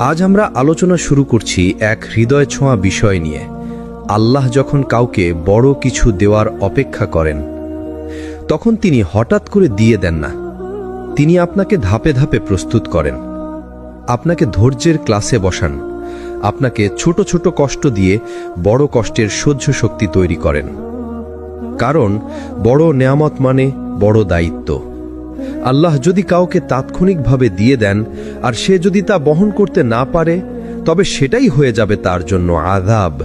আজ আমরা আলোচনা শুরু করছি এক হৃদয় ছোঁয়া বিষয় নিয়ে। আল্লাহ যখন কাউকে বড় কিছু দেওয়ার অপেক্ষা করেন, তখন তিনি হঠাৎ করে দিয়ে দেন না। তিনি আপনাকে ধাপে ধাপে প্রস্তুত করেন, আপনাকে ধৈর্যের ক্লাসে বসান, আপনাকে ছোট ছোট কষ্ট দিয়ে বড় কষ্টের সহ্য শক্তি তৈরি করেন। কারণ বড় নেয়ামত মানে বড় দায়িত্ব। আল্লাহ যদি কাউকে তাৎক্ষণিকভাবে দিয়ে দেন আর সে যদি তা বহন করতে না পারে, তবে সেটাই হয়ে যাবে তার জন্য আযাব।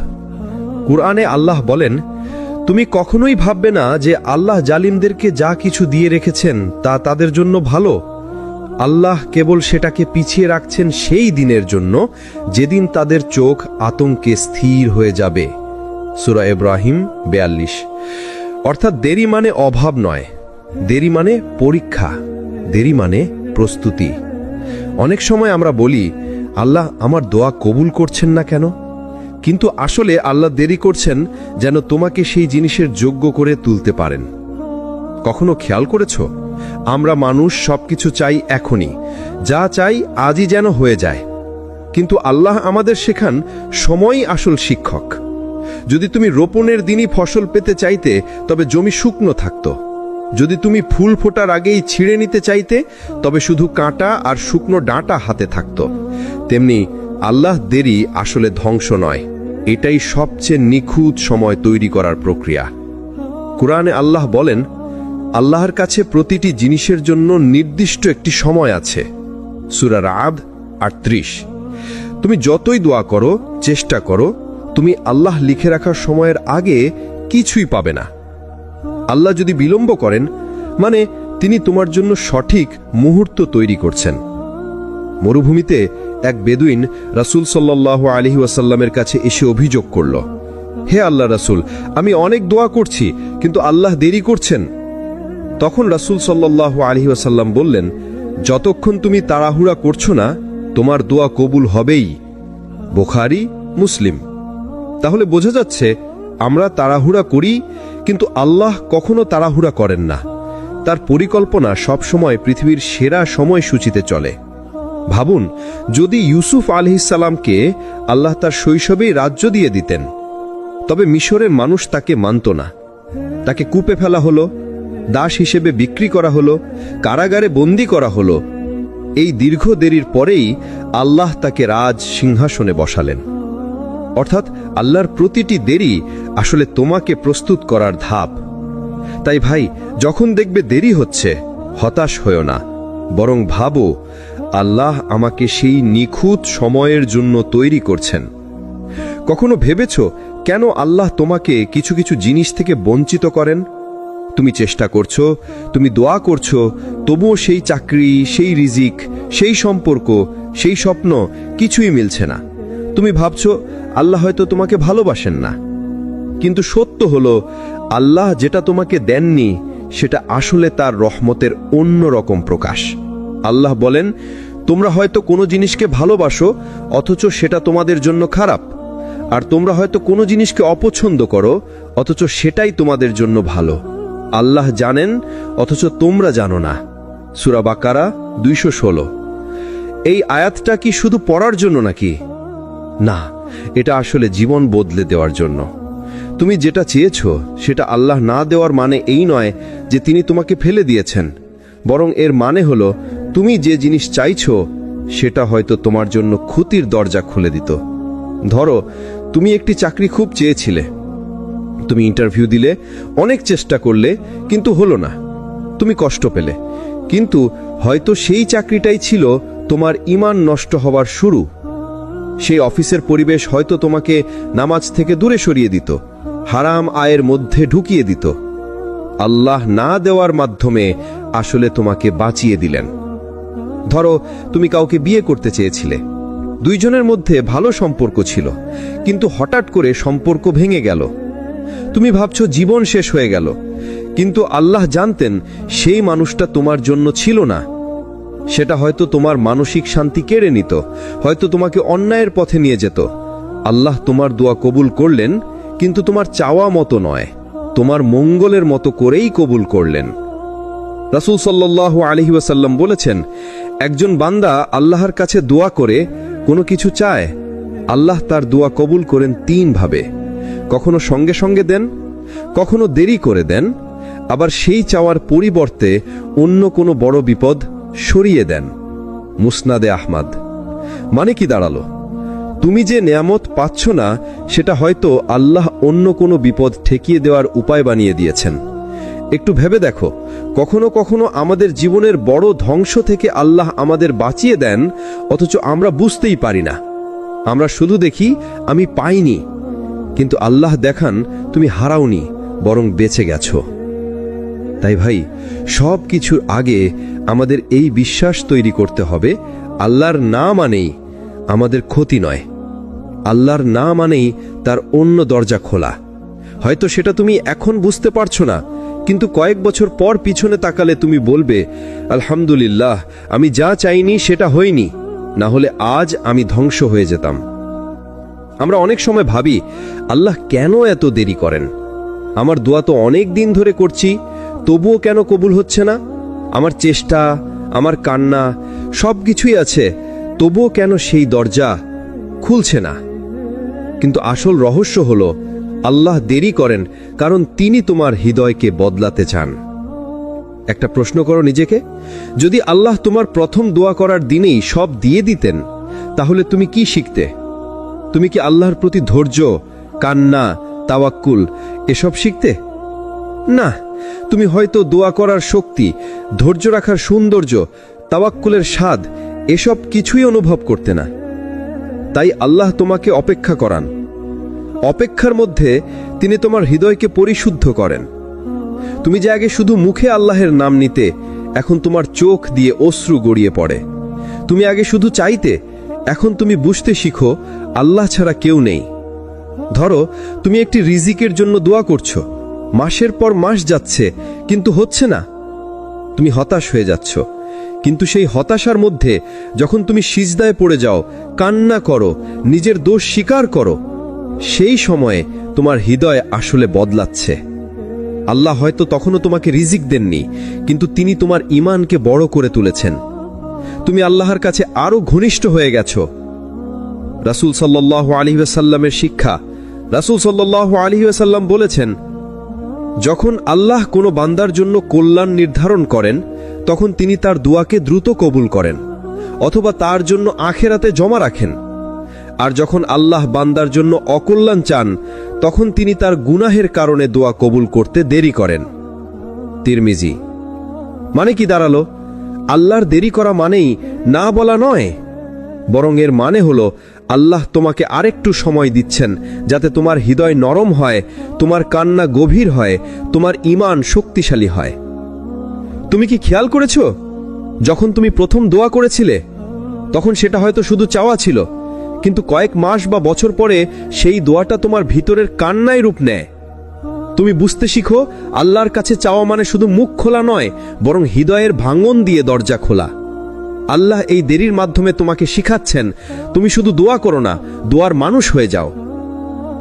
কুরআনে আল্লাহ বলেন, তুমি কখনোই ভাববে না যে আল্লাহ জালিমদেরকে যা কিছু দিয়ে রেখেছেন তা তাদের জন্য ভালো। আল্লাহ কেবল সেটাকে পিছিয়ে রাখছেন সেই দিনের জন্য যেদিন তাদের চোখ আতঙ্কে স্থির হয়ে যাবে। সূরা ইব্রাহিম 42। অর্থাৎ দেরি মানে অভাব নয়, দেরি মানে পরীক্ষা, দেরি মানে প্রস্তুতি। অনেক সময় আমরা বলি, আল্লাহ আমার দোয়া কবুল করছেন না কেন? কিন্তু আসলে আল্লাহ দেরি করছেন যেন তোমাকে সেই জিনিসের যোগ্য করে তুলতে পারেন। কখনো খেয়াল করেছ, আমরা মানুষ সবকিছু চাই এখনই, যা চাই আজই যেন হয়ে যায়। কিন্তু আল্লাহ আমাদের শেখান সময়ই আসল শিক্ষক। যদি তুমি রোপণের দিনই ফসল পেতে চাইতে, তবে জমি শুকনো থাকত। যদি তুমি ফুল ফোটার আগেই ছিঁড়ে নিতে চাইতে, তবে শুধু কাঁটা আর শুকনো ডাঁটা হাতে থাকত। তেমনি আল্লাহ দেরি আসলে ধ্বংস নয়, এটাই সবচেয়ে নিখুঁত সময় তৈরি করার প্রক্রিয়া। কুরআনে আল্লাহ বলেন, আল্লাহর কাছে প্রতিটি জিনিসের জন্য নির্দিষ্ট একটি সময় আছে। সূরা রা'দ 38। তুমি যতই দোয়া করো, চেষ্টা করো, তুমি আল্লাহ লিখে রাখার সময়ের আগে কিছুই পাবে না। আল্লাহ যদি বিলম্ব করেন, মানে তিনি তোমার জন্য সঠিক মুহূর্ত তৈরি করছেন। মরুভূমিতে এক বেদুইন রাসূল সাল্লাল্লাহু আলাইহি ওয়াসাল্লামের কাছে এসে অভিযোগ করল, হে আল্লাহ রাসূল, আমি অনেক দোয়া করছি, কিন্তু আল্লাহ দেরি করছেন। তখন রাসূল সাল্লাল্লাহু আলাইহি ওয়াসাল্লাম বললেন, যতক্ষণ তুমি তাড়াহুড়া করছো না, তোমার দোয়া কবুল হবেই। বুখারী, মুসলিম। তাহলে বোঝা যাচ্ছে, আমরা তাড়াহুড়া করি, কিন্তু আল্লাহ কখনো তাড়াহুড়া করেন না। তার পরিকল্পনা সবসময় পৃথিবীর সেরা সময়সূচিতে চলে। ভাবুন, যদি ইউসুফ আলাইহিস সালামকে আল্লাহ তার শৈশবেই রাজ্য দিয়ে দিতেন, তবে মিশরের মানুষ তাকে মানত না। তাকে কূপে ফেলা হলো, দাস হিসেবে বিক্রি করা হলো, কারাগারে বন্দী করা হলো। এই দীর্ঘ দেরির পরেই আল্লাহ তাকে রাজ সিংহাসনে বসালেন। অর্থাৎ আল্লাহর প্রতিটি দেরি আসলে তোমাকে প্রস্তুত করার ধাপ। তাই ভাই, যখন দেখবে দেরি হচ্ছে, হতাশ হয়ো না, বরং ভাবো, আল্লাহ আমাকে সেই নিখুঁত সময়ের জন্য তৈরি করছেন। কখনো ভেবেছ কেন আল্লাহ তোমাকে কিছু কিছু জিনিস থেকে বঞ্চিত করেন? তুমি চেষ্টা করছো, তুমি দোয়া করছো, তবুও সেই চাকরি, সেই রিজিক, সেই সম্পর্ক, সেই স্বপ্ন কিছুই মিলছে না। তুমি ভাবছো আল্লাহ হয়তো তোমাকে ভালোবাসেন না। কিন্তু সত্য হলো, আল্লাহ যেটা তোমাকে দেননি সেটা আসলে তার রহমতের অন্য রকম প্রকাশ। আল্লাহ বলেন, তোমরা হয়তো কোনো জিনিসকে ভালোবাসো অথচ সেটা তোমাদের জন্য খারাপ, আর তোমরা হয়তো কোনো জিনিসকে অপছন্দ করো অথচ সেটাই তোমাদের জন্য ভালো। আল্লাহ জানেন অথচ তোমরা জানো না। সূরা বাকারা 216। এই আয়াতটা কি শুধু পড়ার জন্য নাকি? না, এটা আসলে জীবন বদলে দেওয়ার জন্য। তুমি যেটা চেয়েছো সেটা আল্লাহ না দেওয়ার মানে এই নয় যে তিনি তোমাকে ফেলে দিয়েছেন, বরং এর মানে হলো তুমি যে জিনিস চাইছো সেটা হয়তো তোমার জন্য ক্ষতির দরজা খুলে দিত। ধরো, তুমি একটি চাকরি খুব চেয়েছিলে, তুমি ইন্টারভিউ দিলে, অনেক চেষ্টা করলে, কিন্তু হলো না। তুমি কষ্ট পেলে, কিন্তু হয়তো সেই চাকরিটাই ছিল তোমার ঈমান নষ্ট হওয়ার শুরু। সেই অফিসের পরিবেশ হয়তো তোমাকে নামাজ থেকে দূরে সরিয়ে দিত, হারাম আয়ের মধ্যে ঢুকিয়ে দিত। আল্লাহ না দেওয়ার মাধ্যমে আসলে তোমাকে বাঁচিয়ে দিলেন। ধরো, তুমি কাউকে বিয়ে করতে চেয়েছিলে, দুইজনের মধ্যে ভালো সম্পর্ক ছিল, কিন্তু হঠাৎ করে সম্পর্ক ভেঙে গেল। তুমি ভাবছো জীবন শেষ হয়ে গেল, কিন্তু আল্লাহ জানতেন সেই মানুষটা তোমার জন্য ছিল না। সেটা হয়তো তোমার মানসিক শান্তি কেড়ে নিত, হয়তো তোমাকে অন্যায়ের পথে নিয়ে যেত। আল্লাহ তোমার দোয়া কবুল করলেন, কিন্তু তোমার চাওয়া মতো নয়, তোমার মঙ্গলের মতো করেই কবুল করলেন। রাসূল সাল্লাল্লাহু আলাইহি ওয়াসাল্লাম বলেছেন, একজন বান্দা আল্লাহর কাছে দোয়া করে কোনো কিছু চায়, আল্লাহ তার দোয়া কবুল করেন তিন ভাবে। কখনো সঙ্গে সঙ্গে দেন, কখনো দেরি করে দেন, আবার সেই চাওয়ার পরিবর্তে অন্য কোনো বড় বিপদ সরিয়ে দেন। মুসনাদে আহমদ। মানে কি দাঁড়ালো? তুমি যে নেয়ামত পাচ্ছ না, সেটা হয়তো আল্লাহ অন্য কোনো বিপদ ঠেকিয়ে দেওয়ার উপায় বানিয়ে দিয়েছেন। একটু ভেবে দেখো, কখনো কখনো আমাদের জীবনের বড় ধ্বংস থেকে আল্লাহ আমাদের বাঁচিয়ে দেন, অথচ আমরা বুঝতেই পারি না। আমরা শুধু দেখি আমি পাইনি, কিন্তু আল্লাহ দেখান তুমি হারাওনি, বরং বেঁচে গেছো। তাই ভাই, সব কিছুর আগে আমাদের এই বিশ্বাস তৈরি করতে হবে, আল্লাহর না মানেই আমাদের ক্ষতি নয়, আল্লাহর না মানেই তার অন্য দরজা খোলা। হয়তো সেটা তুমি এখন বুঝতে পারছো না, কিন্তু কয়েক বছর পর পিছনে তাকালে তুমি বলবে, আলহামদুলিল্লাহ, আমি যা চাইনি সেটা হয়নি, না হলে আজ আমি ধ্বংস হয়ে যেতাম। আমরা অনেক সময় ভাবি, আল্লাহ কেন এত দেরি করেন? আমার দোয়া তো অনেক দিন ধরে করছি, তবুও কেন কবুল হচ্ছে না? আমার চেষ্টা, আমার কান্না সবকিছুই আছে, তবুও কেন সেই দরজা খুলছে না? কিন্তু আসল রহস্য হলো, আল্লাহ দেরি করেন কারণ তিনি তোমার হৃদয়কে বদলাতে চান। একটা প্রশ্ন করো নিজেকে, যদি আল্লাহ তোমার প্রথম দোয়া করার দিনেই সব দিয়ে দিতেন, তাহলে তুমি কি শিখতে? তুমি কি আল্লাহর প্রতি ধৈর্য, কান্না, তাওয়াক্কুল এসব শিখতে? না, তুমি হয়তো দোয়া করার শক্তি, ধৈর্য রাখার সৌন্দর্য, তাওয়াক্কুলের স্বাদ এসব কিছুই অনুভব করতে না। তাই আল্লাহ তোমাকে অপেক্ষা করান। অপেক্ষার মধ্যে তিনি তোমার হৃদয়কে পরিশুদ্ধ করেন। তুমি যে আগে শুধু মুখে আল্লাহের নাম নিতে, এখন তোমার চোখ দিয়ে অশ্রু গড়িয়ে পড়ে। তুমি আগে শুধু চাইতে, এখন তুমি বুঝতে শিখো আল্লাহ ছাড়া কেউ নেই। ধরো, তুমি একটি রিজিকের জন্য দোয়া করছো, মাসের পর মাস যাচ্ছে কিন্তু হচ্ছে না। তুমি হতাশ হয়ে যাচ্ছ, কিন্তু সেই হতাশার মধ্যে যখন তুমি সিজদায় পড়ে যাও, কান্না করো, নিজের দোষ স্বীকার করো, সেই সময়ে তোমার হৃদয় আসলে বদলাচ্ছে। আল্লাহ হয়তো তখনও তোমাকে রিজিক দেননি, কিন্তু তিনি তোমার ঈমানকে বড় করে তুলেছেন। তুমি আল্লাহর কাছে আরো ঘনিষ্ঠ হয়ে গেছো। রাসূল সাল্লাল্লাহু আলাইহি ওয়াসাল্লামের শিক্ষা, রাসূল সাল্লাল্লাহু আলাইহি ওয়াসাল্লাম বলেছেন, যখন আল্লাহ কোনো বান্দার জন্য কল্যাণ নির্ধারণ করেন, তখন তিনি তার দোয়াকে দ্রুত কবুল করেন, অথবা তার জন্য আখিরাতে জমা রাখেন। আর যখন আল্লাহ বান্দার জন্য অকল্যাণ চান, তখন তিনি তার গুনাহের কারণে দোয়া কবুল করতে দেরি করেন। তিরমিজি। মানে কি দাঁড়ালো? আল্লাহর দেরি করা মানেই না বলা নয়, বরং এর মানে হলো আল্লাহ তোমাকে আরেকটু সময় দিচ্ছেন, যাতে তোমার হৃদয় নরম হয়, তোমার কান্না গভীর হয়, তোমার ঈমান শক্তিশালী হয়। তুমি কি খেয়াল করেছো, যখন তুমি প্রথম দোয়া করেছিলে, তখন সেটা হয়তো শুধু চাওয়া ছিল, কিন্তু কয়েক মাস বা বছর পরে সেই দোয়াটা তোমার ভিতরের কান্নায় রূপ নেয়। তুমি বুঝতে শিখো, আল্লাহর কাছে চাওয়া মানে শুধু মুখ খোলা নয়, বরং হৃদয়ের ভাঙন দিয়ে দরজা খোলা। আল্লাহ এই দেরির মাধ্যমে তোমাকে শিখাচ্ছেন, তুমি শুধু দোয়া করো না, দোয়ার মানুষ হয়ে যাও।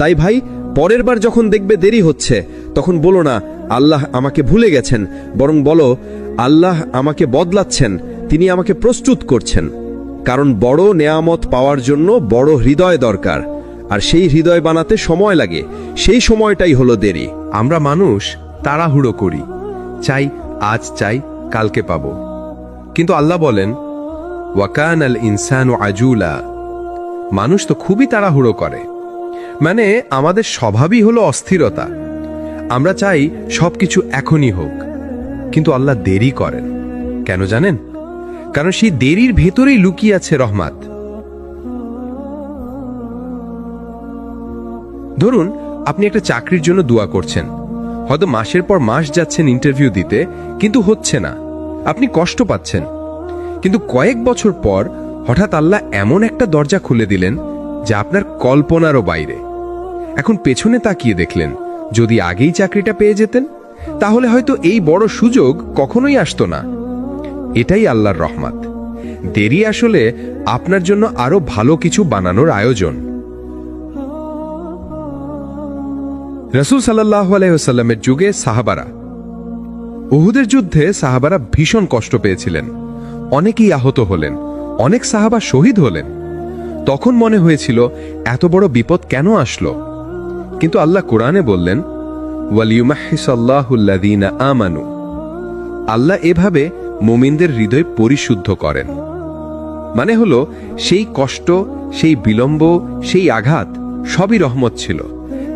তাই ভাই, পরের বার যখন দেখবে দেরি হচ্ছে, তখন বলো না আল্লাহ আমাকে ভুলে গেছেন, বরং বলো আল্লাহ আমাকে বদলাচ্ছেন, তিনি আমাকে প্রস্তুত করছেন। কারণ বড় নেয়ামত পাওয়ার জন্য বড় হৃদয় দরকার, আর সেই হৃদয় বানাতে সময় লাগে, সেই সময়টাই হলো দেরি। আমরা মানুষ তাড়াহুড়ো করি, চাই আজ চাই কালকে পাবো, কিন্তু আল্লাহ বলেন, ওয়াকান আল ইনসানু আজুলা। মানুষ তো খুবই তাড়াহুড়ো করে, মানে আমাদের স্বভাবই হলো অস্থিরতা। আমরা চাই সবকিছু এখনই হোক, কিন্তু আল্লাহ দেরি করেন কেন জানেন? কারণ সেই দেরির ভেতরেই লুকিয়ে আছে রহমত। ধরুন, আপনি একটা চাকরির জন্য দোয়া করছেন, হয়তো মাসের পর মাস যাচ্ছেন ইন্টারভিউ দিতে, কিন্তু হচ্ছে না, আপনি কষ্ট পাচ্ছেন। কিন্তু কয়েক বছর পর হঠাৎ আল্লাহ এমন একটা দরজা খুলে দিলেন যা আপনার কল্পনারও বাইরে। এখন পেছনে তাকিয়ে দেখলেন, যদি আগেই চাকরিটা পেয়ে যেতেন, তাহলে হয়তো এই বড় সুযোগ কখনোই আসতো না। এটাই আল্লাহর রহমত। দেরি আসলে আপনার জন্য আরো ভালো কিছু বানানোর আয়োজন। রাসূল সাল্লাল্লাহু আলাইহি ওয়াসাল্লামের যুগে সাহাবারা, উহুদের যুদ্ধে সাহাবারা ভীষণ কষ্ট পেয়েছিলেন, অনেকেই আহত হলেন, অনেক সাহাবা শহীদ হলেন। তখন মনে হয়েছিল এত বড় বিপদ কেন আসলো, কিন্তু আল্লাহ কোরআনে বললেন, ওয়ালিউমাহিসাল্লাহুল্লাযীনা আমানু, আল্লাহ এভাবে মুমিনদের হৃদয় পরিশুদ্ধ করেন। মানে হলো সেই কষ্ট, সেই বিলম্ব, সেই আঘাত সবই রহমত ছিল,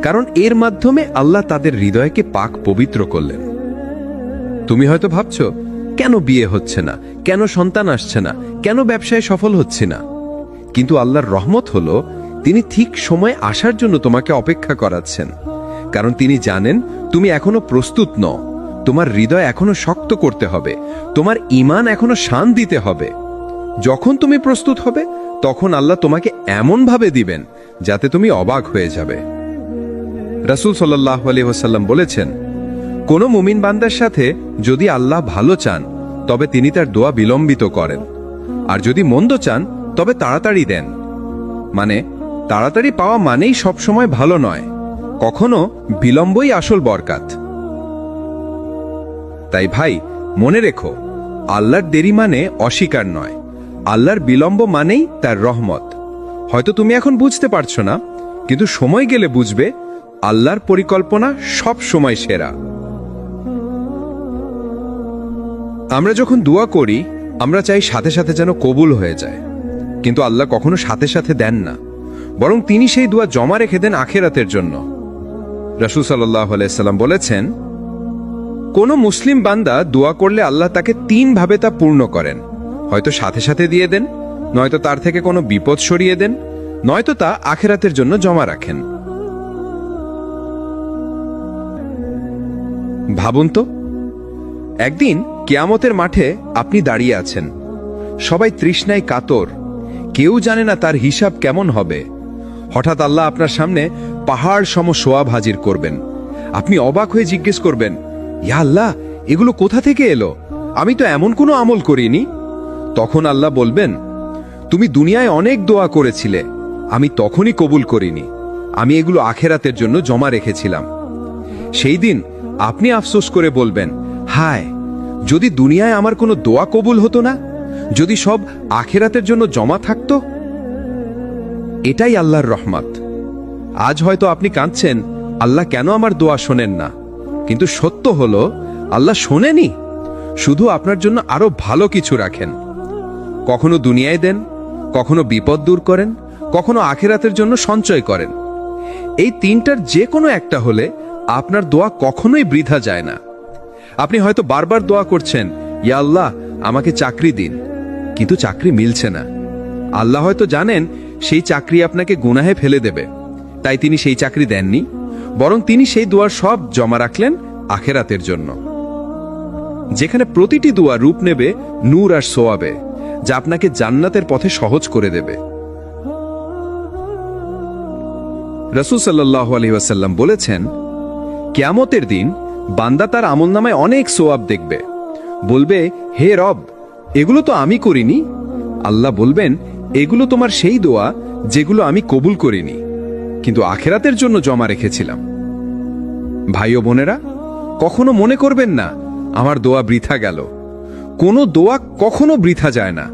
কারণ এর মাধ্যমে আল্লাহ তাদের হৃদয়কে পাক পবিত্র করলেন। তুমি হয়তো ভাবছো, কেন বিয়ে হচ্ছে না, কেন সন্তান আসছে না, কেন ব্যবসায় সফল হচ্ছে না? কিন্তু আল্লাহর রহমত হলো তিনি ঠিক সময় আসার জন্য তোমাকে অপেক্ষা করাচ্ছেন, কারণ তিনি জানেন তুমি এখনো প্রস্তুত নও, তোমার হৃদয় এখনো শক্ত করতে হবে, তোমার ঈমান এখনো শান দিতে হবে। যখন তুমি প্রস্তুত হবে তখন আল্লাহ তোমাকে এমন ভাবে দিবেন যাতে তুমি অবাক হয়ে যাবে। রাসূল সাল্লাল্লাহু আলাইহি ওয়াসাল্লাম বলেছেন, কোন মুমিন বান্দার সাথে যদি আল্লাহ ভালো চান তবে তিনি তার দোয়া বিলম্বিত করেন, আর যদি মন্দ চান তবে তাড়াতাড়ি দেন। মানে তাড়াতাড়ি পাওয়া মানেই সবসময় ভালো নয়, কখনো বিলম্বই আসল বরকত। তাই ভাই, মনে রেখো, আল্লাহর দেরি মানে অস্বীকার নয়, আল্লাহর বিলম্ব মানেই তার রহমত। হয়তো তুমি এখন বুঝতে পারছো না, কিন্তু সময় গেলে বুঝবে আল্লাহর পরিকল্পনা সব সময় সেরা। আমরা যখন দোয়া করি আমরা চাই সাথে সাথে যেন কবুল হয়ে যায়, কিন্তু আল্লাহ কখনো সাথে সাথে দেন না, বরং তিনি সেই দোয়া জমা রেখে দেন আখিরাতের জন্য। রাসূল সাল্লাল্লাহু আলাইহি ওয়াসাল্লাম বলেছেন, কোন মুসলিম বান্দা দোয়া করলে আল্লাহ তাকে 3 ভাবে তা পূর্ণ করেন, হয়তো সাথে সাথে দিয়ে দেন, নয়তো তার থেকে কোনো বিপদ সরিয়ে দেন, নয়তো তা আখিরাতের জন্য জমা রাখেন। ভাবুন তো, একদিন কিয়ামতের মাঠে আপনি দাঁড়িয়ে আছেন, সবাই তৃষ্ণায় কাতর, কেউ জানে না তার হিসাব কেমন হবে। হঠাৎ আল্লাহ আপনার সামনে পাহাড় সম সোয়াব হাজির করবেন। আপনি অবাক হয়ে জিজ্ঞেস করবেন, ইয়া আল্লাহ, এগুলো কোথা থেকে এলো? আমি তো এমন কোনো আমল করিনি। তখন আল্লাহ বলবেন, তুমি দুনিয়ায় অনেক দোয়া করেছিলে, আমি তখনই কবুল করিনি, আমি এগুলো আখিরাতের জন্য জমা রেখেছিলাম। সেই দিন আপনি আফসোস করে বলবেন, হায়, যদি দুনিয়ায় আমার কোনো দোয়া কবুল হতো না, যদি সব আখিরাতের জন্য জমা থাকতো। এটাই আল্লাহর রহমত। আজ হয়তো আপনি কাঁদছেন, আল্লাহ কেন আমার দোয়া শোনেন না? কিন্তু সত্য হলো আল্লাহ শোনেনি, শুধু আপনার জন্য আরো ভালো কিছু রাখেন। কখনো দুনিয়ায় দেন, কখনো বিপদ দূর করেন, কখনো আখিরাতের জন্য সঞ্চয় করেন। এই 3টার যে কোনো একটা হলে আপনার দোয়া কখনোই বৃথা যায় না। আপনি হয়তো বারবার দোয়া করছেন, ইয়া আল্লাহ, আমাকে চাকরি দিন, কিন্তু চাকরি মিলছে না। আল্লাহ হয়তো জানেন সেই চাকরি আপনাকে গুনাহে ফেলে দেবে, তাই তিনি সেই চাকরি দেননি, বরং তিনি সেই দোয়ার সব জমা রাখলেন আখিরাতের জন্য, যেখানে প্রতিটি দোয়া রূপ নেবে নূর আর সোয়াবে, যা আপনাকে জান্নাতের পথে সহজ করে দেবে। রাসূল সাল্লাল্লাহু আলাইহি ওয়াসাল্লাম বলেছেন, কিয়ামতের দিন বান্দা তার আমলনামায় অনেক সোয়াব দেখবে, বলবে, হে রব, এগুলো তো আমি করিনি। আল্লাহ বলবেন, এগুলো তোমার সেই দোয়া যেগুলো আমি কবুল করিনি, কিন্তু আখিরাতের জন্য জমা রেখেছিলাম। ভাই ও বোনেরা, কখনো মনে করবেন না আমার দোয়া বৃথা গেল। কোনো দোয়া কখনো বৃথা যায় না,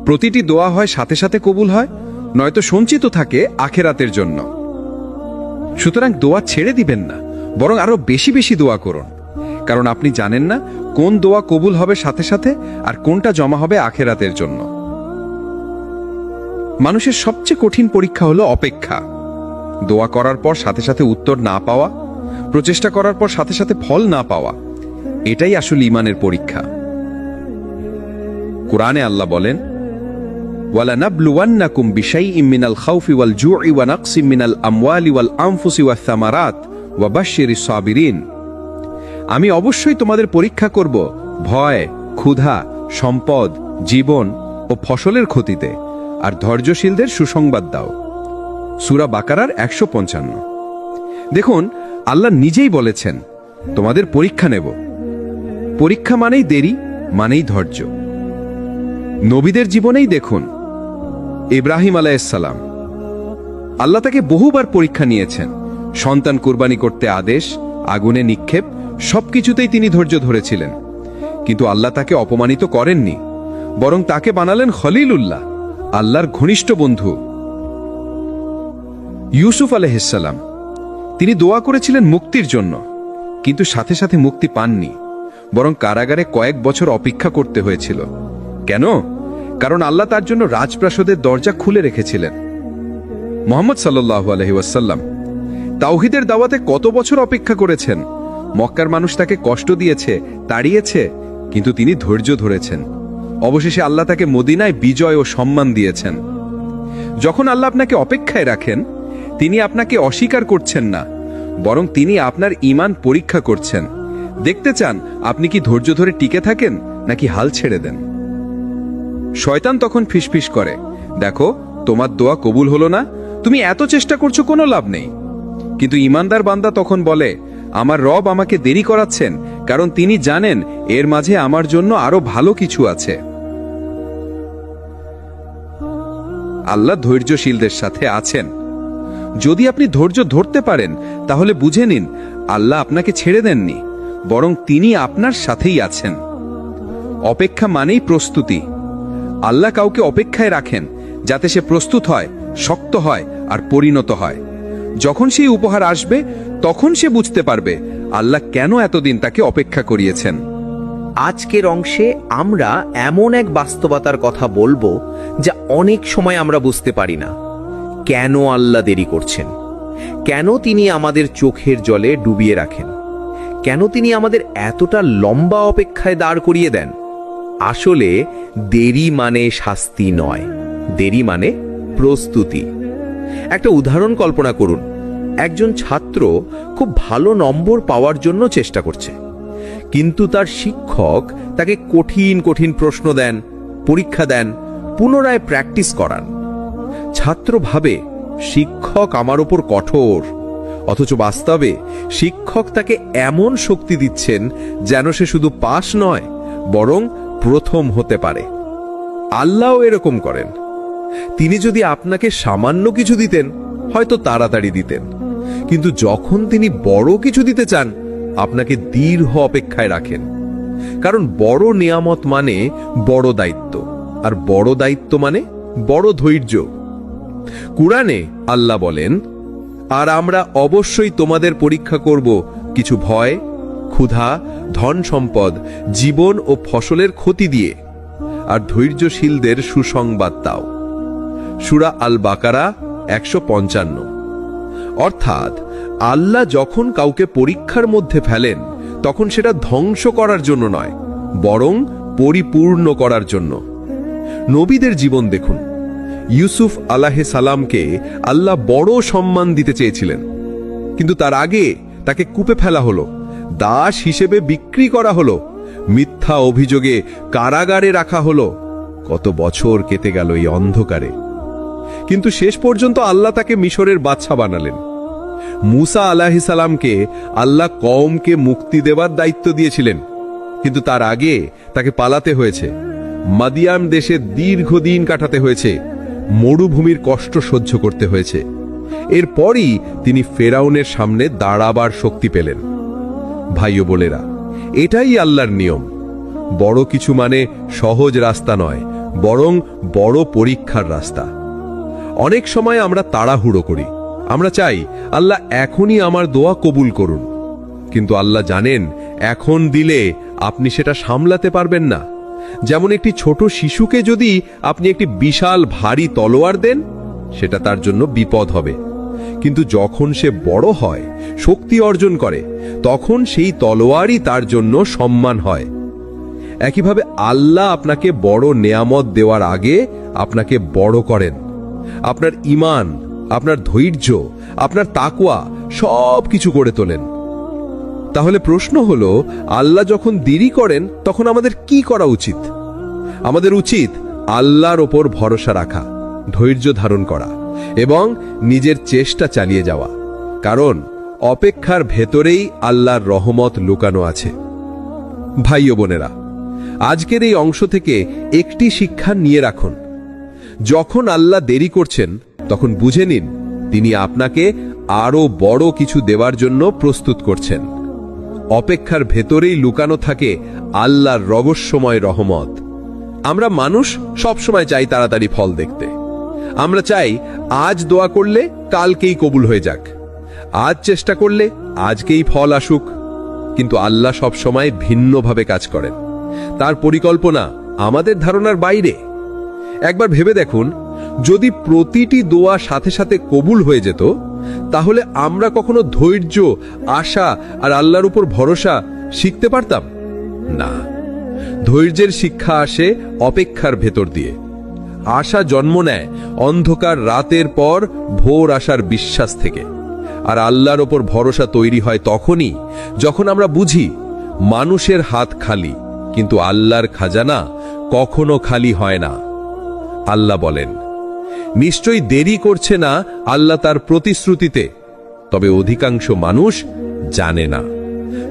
প্রতিটি দোয়া হয় সাথে সাথে কবুল হয়, নয়তো সঞ্চিত থাকে আখিরাতের জন্য। সুতরাং দোয়া ছেড়ে দিবেন না, বরং আরো বেশি বেশি দোয়া করুন, কারণ আপনি জানেন না কোন দোয়া কবুল হবে সাথে সাথে আর কোনটা জমা হবে আখিরাতের জন্য। মানুষের সবচেয়ে কঠিন পরীক্ষা হলো অপেক্ষা। দোয়া করার পর সাথে সাথে উত্তর না পাওয়া, প্রচেষ্টা করার পর সাথে সাথে ফল না পাওয়া, এটাই আসলে ঈমানের পরীক্ষা। কুরআনে আল্লাহ বলেন, ওয়ালানাবলুওয়ান্নাকুম বিশাইইম মিনাল খাউফি ওয়াল জুই ওয়া নাকসিম মিনাল আমওয়ালি ওয়াল আনফুসি ওয়াস সামারাত ওয়া বাশশিরিস সাবিরিন। আমি অবশ্যই তোমাদের পরীক্ষা করব ভয়, ক্ষুধা, সম্পদ, জীবন ও ফসলের ক্ষতিতে, আর ধৈর্যশীলদের সুসংবাদ দাও। সূরা বাকারার 155। দেখুন, আল্লাহ নিজেই বলেছেন, তোমাদের পরীক্ষা নেব। পরীক্ষা মানেই দেরি, মানেই ধৈর্য। নবীদের জীবনেই দেখুন, ইব্রাহিম আলাইহিস সালাম, আল্লাহ তাকে বহুবার পরীক্ষা নিয়েছেন। সন্তান কুরবানি করতে আদেশ, আগুনে নিক্ষেপ, সবকিছুতেই তিনি ধৈর্য ধরেছিলেন, কিন্তু আল্লাহ তাকে অপমানিত করেননি, বরং তাকে বানালেন খলিলুল্লাহ, আল্লাহর ঘনিষ্ঠ বন্ধু। ইউসুফ আলাইহিসসালাম, তিনি দোয়া করেছিলেন মুক্তির জন্য, কিন্তু সাথে সাথে মুক্তি পাননি, বরং কারাগারে কয়েক বছর অপেক্ষা করতে হয়েছিল। কেন? কারণ আল্লাহ তার জন্য রাজপ্রাসাদের দরজা খুলে রেখেছিলেন। মুহাম্মদ সাল্লাল্লাহু আলাইহি ওয়াসাল্লাম তাওহীদের দাওয়াতে কত বছর অপেক্ষা করেছেন। মক্কার মানুষ তাকে কষ্ট দিয়েছে, তাড়িয়েছে, কিন্তু তিনি ধৈর্য ধরেছেন। অবশেষে আল্লাহ তাকে মদিনায় বিজয় ও সম্মান দিয়েছেন। যখন আল্লাহ আপনাকে অপেক্ষায় রাখেন, তিনি আপনাকে অস্বীকার করছেন না, বরং তিনি আপনার ঈমান পরীক্ষা করছেন। দেখতে চান আপনি কি ধৈর্য ধরে টিকে থাকেন নাকি হাল ছেড়ে দেন। শয়তান তখন ফিসফিস করে, দেখো তোমার দোয়া কবুল হলো না, তুমি এত চেষ্টা করছো, কোনো লাভ নেই। কিন্তু ঈমানদার বান্দা তখন বলে, আমার রব আমাকে দেরি করাচ্ছেন, কারণ তিনি জানেন এর মাঝে আমার জন্য আরো ভালো কিছু আছে। আল্লাহ ধৈর্যশীলদের সাথে আছেন। যদি আপনি ধৈর্য ধরতে পারেন, তাহলে বুঝে নিন আল্লাহ আপনাকে ছেড়ে দেননি, বরং তিনি আপনার সাথেই আছেন। অপেক্ষা মানেই প্রস্তুতি। আল্লাহ কাউকে অপেক্ষায় রাখেন যাতে সে প্রস্তুত হয়, শক্ত হয় আর পরিণত হয়। যখন সেই উপহার আসবে, তখন সে বুঝতে পারবে আল্লাহ কেন এতদিন তাকে অপেক্ষা করিয়েছেন। আজকের অংশে আমরা এমন এক বাস্তবতার কথা বলবো যা অনেক সময় আমরা বুঝতে পারি না। কেন আল্লাহ দেরি করছেন? কেন তিনি আমাদের চোখের জলে ডুবিয়ে রাখেন? কেন তিনি আমাদের এতটা লম্বা অপেক্ষায় দাঁড় করিয়ে দেন? আসলে দেরি মানে শাস্তি নয়, দেরি মানে প্রস্তুতি। একটা উদাহরণ কল্পনা করুন। একজন ছাত্র খুব ভালো নম্বর পাওয়ার জন্য চেষ্টা করছে, কিন্তু তার শিক্ষক তাকে কঠিন কঠিন প্রশ্ন দেন, পরীক্ষা দেন, পুনরায় প্র্যাকটিস করান। ছাত্র ভাবে শিক্ষক আমার উপর কঠোর, অথচ বাস্তবে শিক্ষক তাকে এমন শক্তি দিচ্ছেন যেন সে শুধু পাস নয়, বরং প্রথম হতে পারে। আল্লাহও এরকম করেন। তিনি যদি আপনাকে সামান্য কিছু দিতেন, হয়তো তাড়াতাড়ি দিতেন, কিন্তু যখন তিনি বড় কিছু দিতে চান, আপনাকে দীর্ঘ অপেক্ষায় রাখেন। কারণ বড় নিয়ামত মানে বড় দায়িত্ব, আর বড় দায়িত্ব মানে বড় ধৈর্য। কুরআনে আল্লাহ বলেন, আর আমরা অবশ্যই তোমাদের পরীক্ষা করব কিছু ভয়, ক্ষুধা, ধন সম্পদ, জীবন ও ফসলের ক্ষতি দিয়ে, আর ধৈর্যশীলদের সুসংবাদ দাও। সূরা আল বাকারা 155। অর্থাৎ আল্লাহ যখন কাউকে পরীক্ষার মধ্যে ফেলেন, তখন সেটা ধ্বংস করার জন্য নয়, বরং পরিপূর্ণ করার জন্য। নবীদের জীবন দেখুন। ইউসুফ আলাইহিস সালামকে আল্লাহ বড় সম্মান দিতে চেয়েছিলেন, কিন্তু তার আগে তাকে কূপে ফেলা হলো, দাস হিসেবে বিক্রি করা হলো, মিথ্যা অভিযোগে কারাগারে রাখা হলো। কত বছর কেটে গেল এই অন্ধকারে, কিন্তু শেষ পর্যন্ত আল্লাহ তাকে মিশরের বাদশা বানালেন। মুসা আলাইহিস সালামকে আল্লাহ কওমকে মুক্তি দেবার দায়িত্ব দিয়েছিলেন, কিন্তু তার আগে তাকে পালাতে হয়েছে, মাদিয়ান দেশে দীর্ঘদিন কাটাতে হয়েছে, মরুভূমির কষ্ট সহ্য করতে হয়েছে। এরপরই তিনি ফেরাউনের সামনে দাঁড়াবার শক্তি পেলেন। ভাই ও বোনেরা, এটাই আল্লাহর নিয়ম। বড় কিছু মানে সহজ রাস্তা নয়, বরং বড় পরীক্ষার রাস্তা। অনেক সময় আমরা তাড়াহুড়ো করি, আমরা চাই আল্লাহ এখনই আমার দোয়া কবুল করুন, কিন্তু আল্লাহ জানেন এখন দিলে আপনি সেটা সামলাতে পারবেন না। যেমন একটি ছোট শিশুকে যদি আপনি একটি বিশাল ভারী তলোয়ার দেন, সেটা তার জন্য বিপদ হবে, কিন্তু যখন সে বড় হয়, শক্তি অর্জন করে, তখন সেই তলোয়ারই তার জন্য সম্মান হয়। একইভাবে আল্লাহ আপনাকে বড় নেয়ামত দেওয়ার আগে আপনাকে বড় করেন। আপনার ঈমান, আপনার ধৈর্য, আপনার তাকওয়া সব কিছু করে তোলেন। তাহলে প্রশ্ন হলো, আল্লাহ যখন দেরি করেন তখন আমাদের কি করা উচিত? আমাদের উচিত আল্লাহর ওপর ভরসা রাখা, ধৈর্য ধারণ করা এবং নিজের চেষ্টা চালিয়ে যাওয়া। কারণ অপেক্ষার ভেতরেই আল্লাহর রহমত লুকানো আছে। ভাই ও বোনেরা, আজকের এই অংশ থেকে একটি শিক্ষা নিয়ে রাখুন। যখন আল্লাহ দেরি করছেন, তখন বুঝে নিন তিনি আপনাকে আরো বড় কিছু দেওয়ার জন্য প্রস্তুত করছেন। অপেক্ষার ভেতরেই লুকানো থাকে আল্লাহর রহস্যময় রহমত। আমরা মানুষ সবসময় চাই তাড়াতাড়ি ফল দেখতে। আমরা চাই আজ দোয়া করলে কালকেই কবুল হয়ে যাক, আজ চেষ্টা করলে আজকেই ফল আসুক। কিন্তু আল্লাহ সব সময় ভিন্নভাবে কাজ করেন। তার পরিকল্পনা আমাদের ধারণার বাইরে। একবার ভেবে দেখুন, যদি প্রতিটি দোয়া সাথে সাথে কবুল হয়ে যেত, তাহলে আমরা কখনো ধৈর্য, আশা আর আল্লাহর উপর ভরসা শিখতে পারতাম না। ধৈর্যের শিক্ষা আসে অপেক্ষার ভেতর দিয়ে। আশা জন্ম নেয় অন্ধকার রাতের পর ভোর আসার বিশ্বাস থেকে। আর আল্লাহর ওপর ভরসা তৈরি হয় তখনই যখন আমরা বুঝি মানুষের হাত খালি, কিন্তু আল্লাহর খাজানা কখনো খালি হয় না। আল্লাহ বলেন, নিশ্চয়ই দেরি করছে না আল্লাহ তার প্রতিশ্রুতিতে, তবে অধিকাংশ মানুষ জানে না।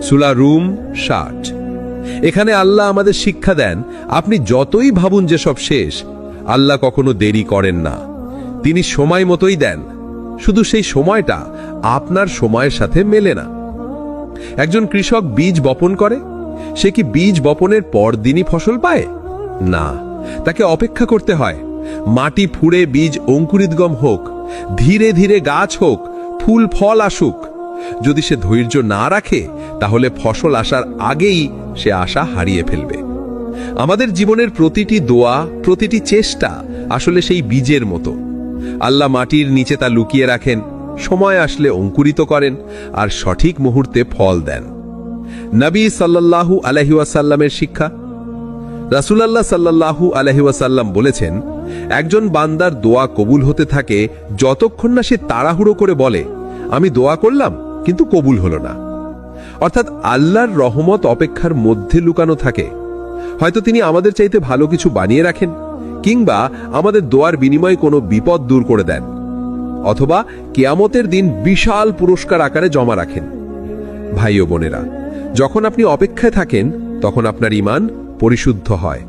সূরা রুম 60। এখানে আল্লাহ আমাদের শিক্ষা দেন, আপনি যতই ভাবুন যে সব শেষ, আল্লাহ কখনো দেরি করেন না। তিনি সময় মতোই দেন, শুধু সেই সময়টা আপনার সময়ের সাথে মেলে না। একজন কৃষক বীজ বপন করে, সে কি বীজ বপনের পর দিনই ফসল পায়? না, তাকে অপেক্ষা করতে হয়। মাটি ফুঁড়ে বীজ অঙ্কুরিতগম হোক, ধীরে ধীরে গাছ হোক, ফুল ফল আসুক। যদি সে ধৈর্য না রাখে, তাহলে ফসল আসার আগেই সে আশা হারিয়ে ফেলবে। আমাদের জীবনের প্রতিটি দোয়া, প্রতিটি চেষ্টা আসলে সেই বীজের মতো। আল্লাহ মাটির নিচে তা লুকিয়ে রাখেন, সময় আসলে অঙ্কুরিত করেন আর সঠিক মুহূর্তে ফল দেন। নবী সাল্লাল্লাহু আলাইহি ওয়াসাল্লামের শিক্ষা। রাসূলুল্লাহ সাল্লাল্লাহু আলাইহি ওয়াসাল্লাম বলেছেন, একজন বান্দার দোয়া কবুল হতে থাকে যতক্ষণ না সে তাড়াহুড়ো করে বলে, আমি দোয়া করলাম কিন্তু কবুল হলো না। অর্থাৎ আল্লাহর রহমত অপেক্ষার মধ্যে লুকানো থাকে। হয়তো তিনি আমাদের চাইতে ভালো কিছু বানিয়ে রাখেন, কিংবা আমাদের দোয়ার বিনিময়ে কোনো বিপদ দূর করে দেন, অথবা কিয়ামতের দিন বিশাল পুরস্কার আকারে জমা রাখেন। ভাই ও বোনেরা, যখন আপনি অপেক্ষায় থাকেন, তখন আপনার ঈমান পরিশুদ্ধ হয়,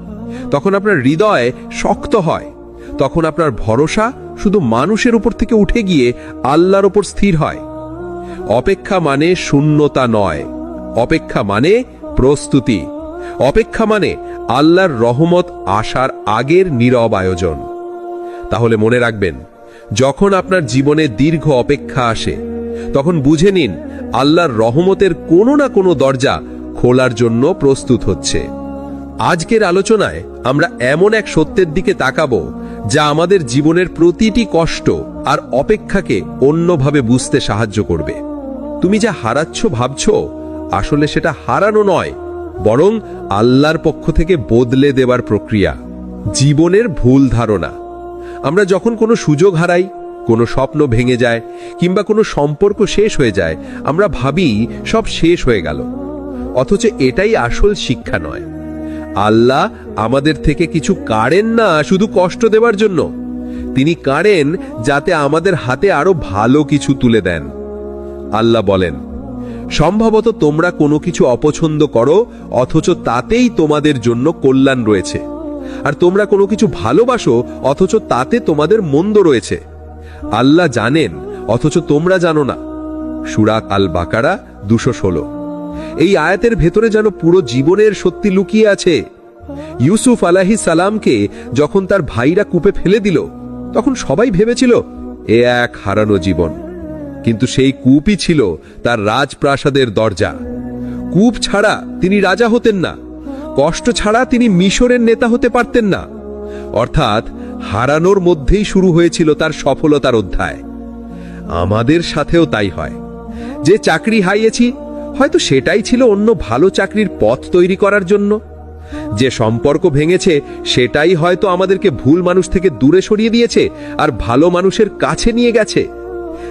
তখন আপনার হৃদয় শক্ত হয়, তখন আপনার ভরসা শুধু মানুষের উপর থেকে উঠে গিয়ে আল্লাহর উপর স্থির হয়। অপেক্ষা মানে শূন্যতা নয়, অপেক্ষা মানে প্রস্তুতি। অপেক্ষা মানে আল্লাহর রহমত আসার আগের নীরব আয়োজন। তাহলে মনে রাখবেন, যখন আপনার জীবনে দীর্ঘ অপেক্ষা আসে, তখন বুঝে নিন আল্লাহর রহমতের কোনো না কোনো দরজা খোলার জন্য প্রস্তুত হচ্ছে। আজকের আলোচনায় আমরা এমন এক সত্যের দিকে তাকাবো, যা আমাদের জীবনের প্রতিটি কষ্ট আর অপেক্ষাকে অন্যভাবে বুঝতে সাহায্য করবে। তুমি যা হারাচ্ছ ভাবছো, আসলে সেটা হারানো নয়, বরং আল্লাহর পক্ষ থেকে বদলে দেবার প্রক্রিয়া। জীবনের ভুল ধারণা। আমরা যখন কোনো সুযোগ হারাই, কোনো স্বপ্ন ভেঙে যায়, কিংবা কোনো সম্পর্ক শেষ হয়ে যায়, আমরা ভাবি সব শেষ হয়ে গেল। অথচ এটাই আসল শিক্ষা নয়। আল্লাহ আমাদের থেকে কিছু কাড়েন না শুধু কষ্ট দেবার জন্য, তিনি কাড়েন যাতে আমাদের হাতে আরো ভালো কিছু তুলে দেন। আল্লাহ বলেন, সম্ভবত তোমরা কোনো কিছু অপছন্দ করো, অথচ তাতেই তোমাদের জন্য কল্যাণ রয়েছে। আর তোমরা কোনো কিছু ভালোবাসো, অথচ তাতে তোমাদের মন্দ রয়েছে। আল্লাহ জানেন, অথচ তোমরা জানো না। সূরা আল বাকারা 216। এই আয়াতের ভেতরে যেন পুরো জীবনের সত্যি লুকিয়ে আছে। ইউসুফ আলাইহিস সালামকে যখন তার ভাইরা কূপে ফেলে দিল, তখন সবাই ভেবেছিল এ এক হারানো জীবন। কিন্তু সেই কূপই ছিল তার রাজপ্রাসাদের দরজা। কূপ ছাড়া তিনি রাজা হতেন না, কষ্ট ছাড়া তিনি মিশরের নেতা হতে পারতেন না। অর্থাৎ হারানোর মধ্যেই শুরু হয়েছিল তার সফলতার অধ্যায়। আমাদের সাথেও তাই হয়। যে চাকরি হারিয়েছি, হয়তো সেটাই ছিল অন্য ভালো চাকরির পথ তৈরি করার জন্য। যে সম্পর্ক ভেঙেছে, সেটাই হয়তো আমাদেরকে ভুল মানুষ থেকে দূরে সরিয়ে দিয়েছে আর ভালো মানুষের কাছে নিয়ে গেছে।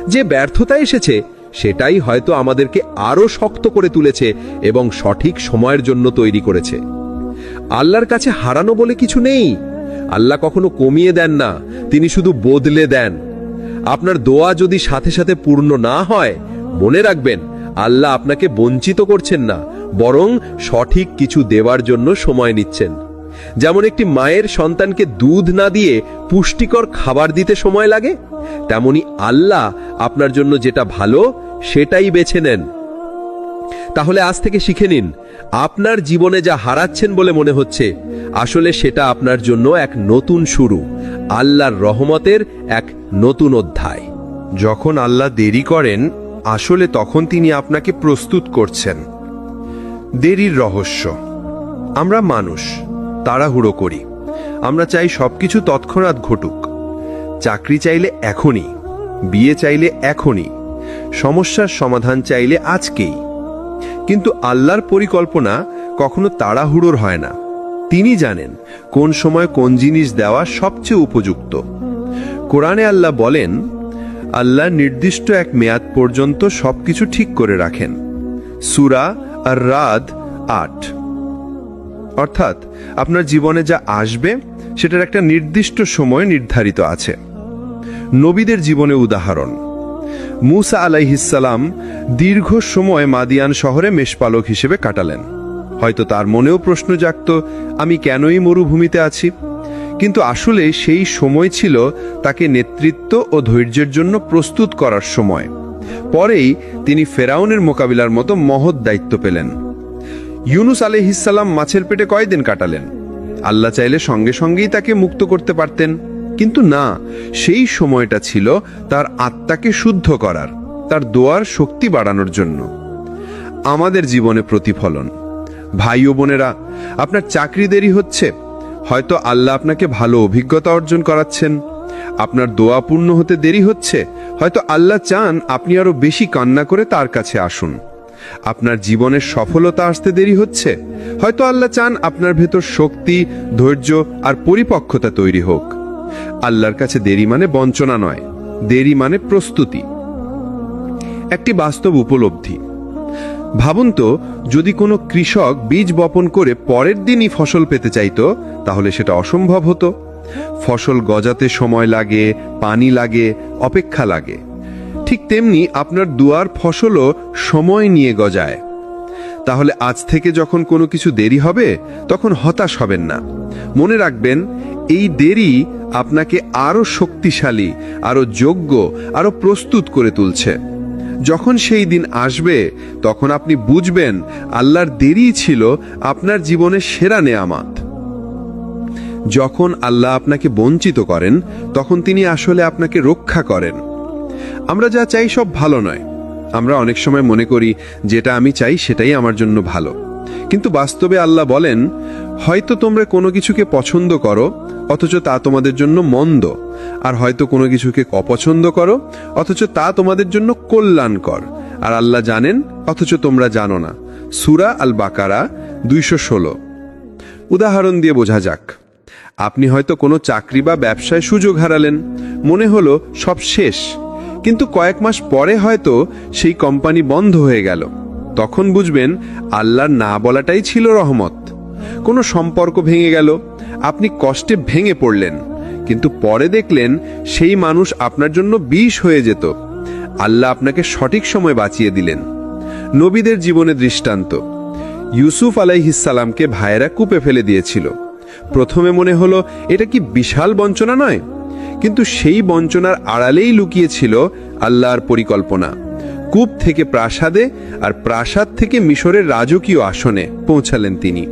যে ব্যর্থতা এসেছে, সেটাই হয়তো আমাদেরকে আরো শক্ত করে তুলেছে এবং সঠিক সময়ের জন্য তৈরি করেছে। আল্লাহর কাছে হারানো বলে কিছু নেই। আল্লাহ কখনো কমিয়ে দেন না, তিনি শুধু বদলে দেন। আপনার দোয়া যদি সাথে সাথে পূর্ণ না হয়, মনে রাখবেন আল্লাহ আপনাকে বঞ্চিত করছেন না, বরং সঠিক কিছু দেওয়ার জন্য সময় নিচ্ছেন। যেমন একটি মায়ের সন্তানকে দুধ না দিয়ে পুষ্টিকর খাবার দিতে সময় লাগে, তেমনি আল্লাহ আপনার জন্য যেটা ভালো সেটাই বেছে নেন। তাহলে আজ থেকে শিখে নিন, আপনার জীবনে যা হারাচ্ছেন বলে মনে হচ্ছে, আসলে সেটা আপনার জন্য এক নতুন শুরু। আল্লাহর রহমতের এক নতুন অধ্যায়। যখন আল্লাহ দেরি করেন, আসলে তখন তিনি আপনাকে প্রস্তুত করছেন। দেরির রহস্য। আমরা মানুষ, তাড়াহুড়ো করি। আমরা চাই সবকিছু তৎক্ষণাৎ ঘটুক। চাকরি চাইলে এখনই, বিয়ে চাইলে এখনই, সমস্যার সমাধান চাইলে আজকেই। কিন্তু আল্লাহর পরিকল্পনা কখনো তাড়াহুড়োর হয় না। তিনি জানেন কোন সময় কোন জিনিস দেওয়া সবচেয়ে উপযুক্ত। কোরআনে আল্লাহ বলেন, আল্লাহ নির্দিষ্ট এক মেয়াদ পর্যন্ত সবকিছু ঠিক করে রাখেন। সূরা আর-রাদ ৮। অর্থাৎ আপনার জীবনে যা আসবে সেটার একটা নির্দিষ্ট সময় নির্ধারিত আছে। নবীদের জীবনে উদাহরণ, মূসা আলাইহিসসালাম দীর্ঘ সময় মাদিয়ান শহরে মেষপালক হিসেবে কাটালেন। হয়তো তার মনেও প্রশ্ন জাগত, আমি কেনই মরুভূমিতে আছি? কিন্তু আসলে সেই সময় ছিল তাকে নেতৃত্ব ও ধৈর্যের জন্য প্রস্তুত করার সময়। পরেই তিনি ফেরাউনের মোকাবিলার মতো মহৎ দায়িত্ব পেলেন। ইউনুস আলাইহিসসালাম মাছের পেটে কয়দিন কাটালেন? আল্লাহ চাইলে সঙ্গে সঙ্গেই তাকে মুক্ত করতে পারতেন, কিন্তু না, সেই সময়টা ছিল তার আত্মাকে শুদ্ধ করার, তার দোয়ার শক্তি বাড়ানোর জন্য। আমাদের জীবনে প্রতিফলন। ভাই ও বোনেরা, আপনার চাকরি দেরি হচ্ছে, হয়তো আল্লাহ আপনাকে ভালো অভিজ্ঞতা অর্জন করাচ্ছেন। আপনার দোয়া পূর্ণ হতে দেরি হচ্ছে, হয়তো আল্লাহ চান আপনি আরো বেশি কান্না করে তার কাছে আসুন। আপনার জীবনের সফলতা আসতে দেরি হচ্ছে, হয়তো আল্লাহ চান আপনার ভেতর শক্তি, ধৈর্য আর পরিপক্কতা তৈরি হোক। আল্লাহর কাছে দেরি মানে বঞ্চনা নয়, দেরি মানে প্রস্তুতি। একটি বাস্তব উপলব্ধি। ভাবুন তো, যদি কোনো কৃষক বীজ বপন করে পরের দিনই ফসল পেতে চাইতো, তাহলে সেটা অসম্ভব হতো। ফসল গজাতে সময় লাগে, পানি লাগে, অপেক্ষা লাগে। ঠিক তেমনি আপনার দুয়ার ফসলও সময় নিয়ে গজায়। তাহলে আজ থেকে যখন কোনো কিছু দেরি হবে, তখন হতাশ হবেন না। মনে রাখবেন, এই দেরি আপনাকে আরো শক্তিশালী, আরো যোগ্য, আরো প্রস্তুত করে তুলছে। যখন সেই দিন আসবে, তখন আপনি বুঝবেন আল্লাহর দেরি ছিল আপনার জীবনের সেরা নেয়ামত। যখন আল্লাহ আপনাকে বঞ্চিত করেন, তখন তিনি আসলে আপনাকে রক্ষা করেন। আমরা যা চাই সব ভালো নয়। আমরা অনেক সময় মনে করি যেটা আমি চাই সেটাই আমার জন্য ভালো, কিন্তু বাস্তবে আল্লাহ বলেন, হয়তো তোমরা কোনো কিছুকে পছন্দ করো অথচ তা তোমাদের জন্য মন্দ, আর হয়তো কোনো কিছুকে অপছন্দ করো অথচ তা তোমাদের জন্য কল্যাণকর, আর আল্লাহ জানেন অথচ তোমরা জানো না। সূরা আল বাকারা ২১৬। উদাহরণ দিয়ে বোঝা যাক। আপনি হয়তো কোনো চাকরি বা ব্যবসায় সুযোগ হারালেন, মনে হলো সব শেষ, কিন্তু কয়েক মাস পরে হয়তো সেই কোম্পানি বন্ধ হয়ে গেল। তখন বুঝবেন আল্লাহর না বলাটাই ছিল রহমত। কোনো সম্পর্ক ভেঙে গেল, আপনি কষ্টে ভেঙে পড়লেন, কিন্তু পরে দেখলেন সেই মানুষ আপনার জন্য বিষ হয়ে যেত। আল্লাহ আপনাকে সঠিক সময় বাঁচিয়ে দিলেন। নবীদের জীবনে দৃষ্টান্ত। ইউসুফ আলাইহিসসালামকে ভাইয়েরা কূপে ফেলে দিয়েছিল। প্রথমে মনে হলো এটা কি বিশাল বঞ্চনা নয়, কিন্তু সেই বঞ্চনার আড়ালেই লুকিয়েছিল আল্লাহর পরিকল্পনা। কূপ থেকে প্রাসাদে, আর প্রাসাদ থেকে মিশরের রাজকীয় আসনে পৌঁছালেন তিনি।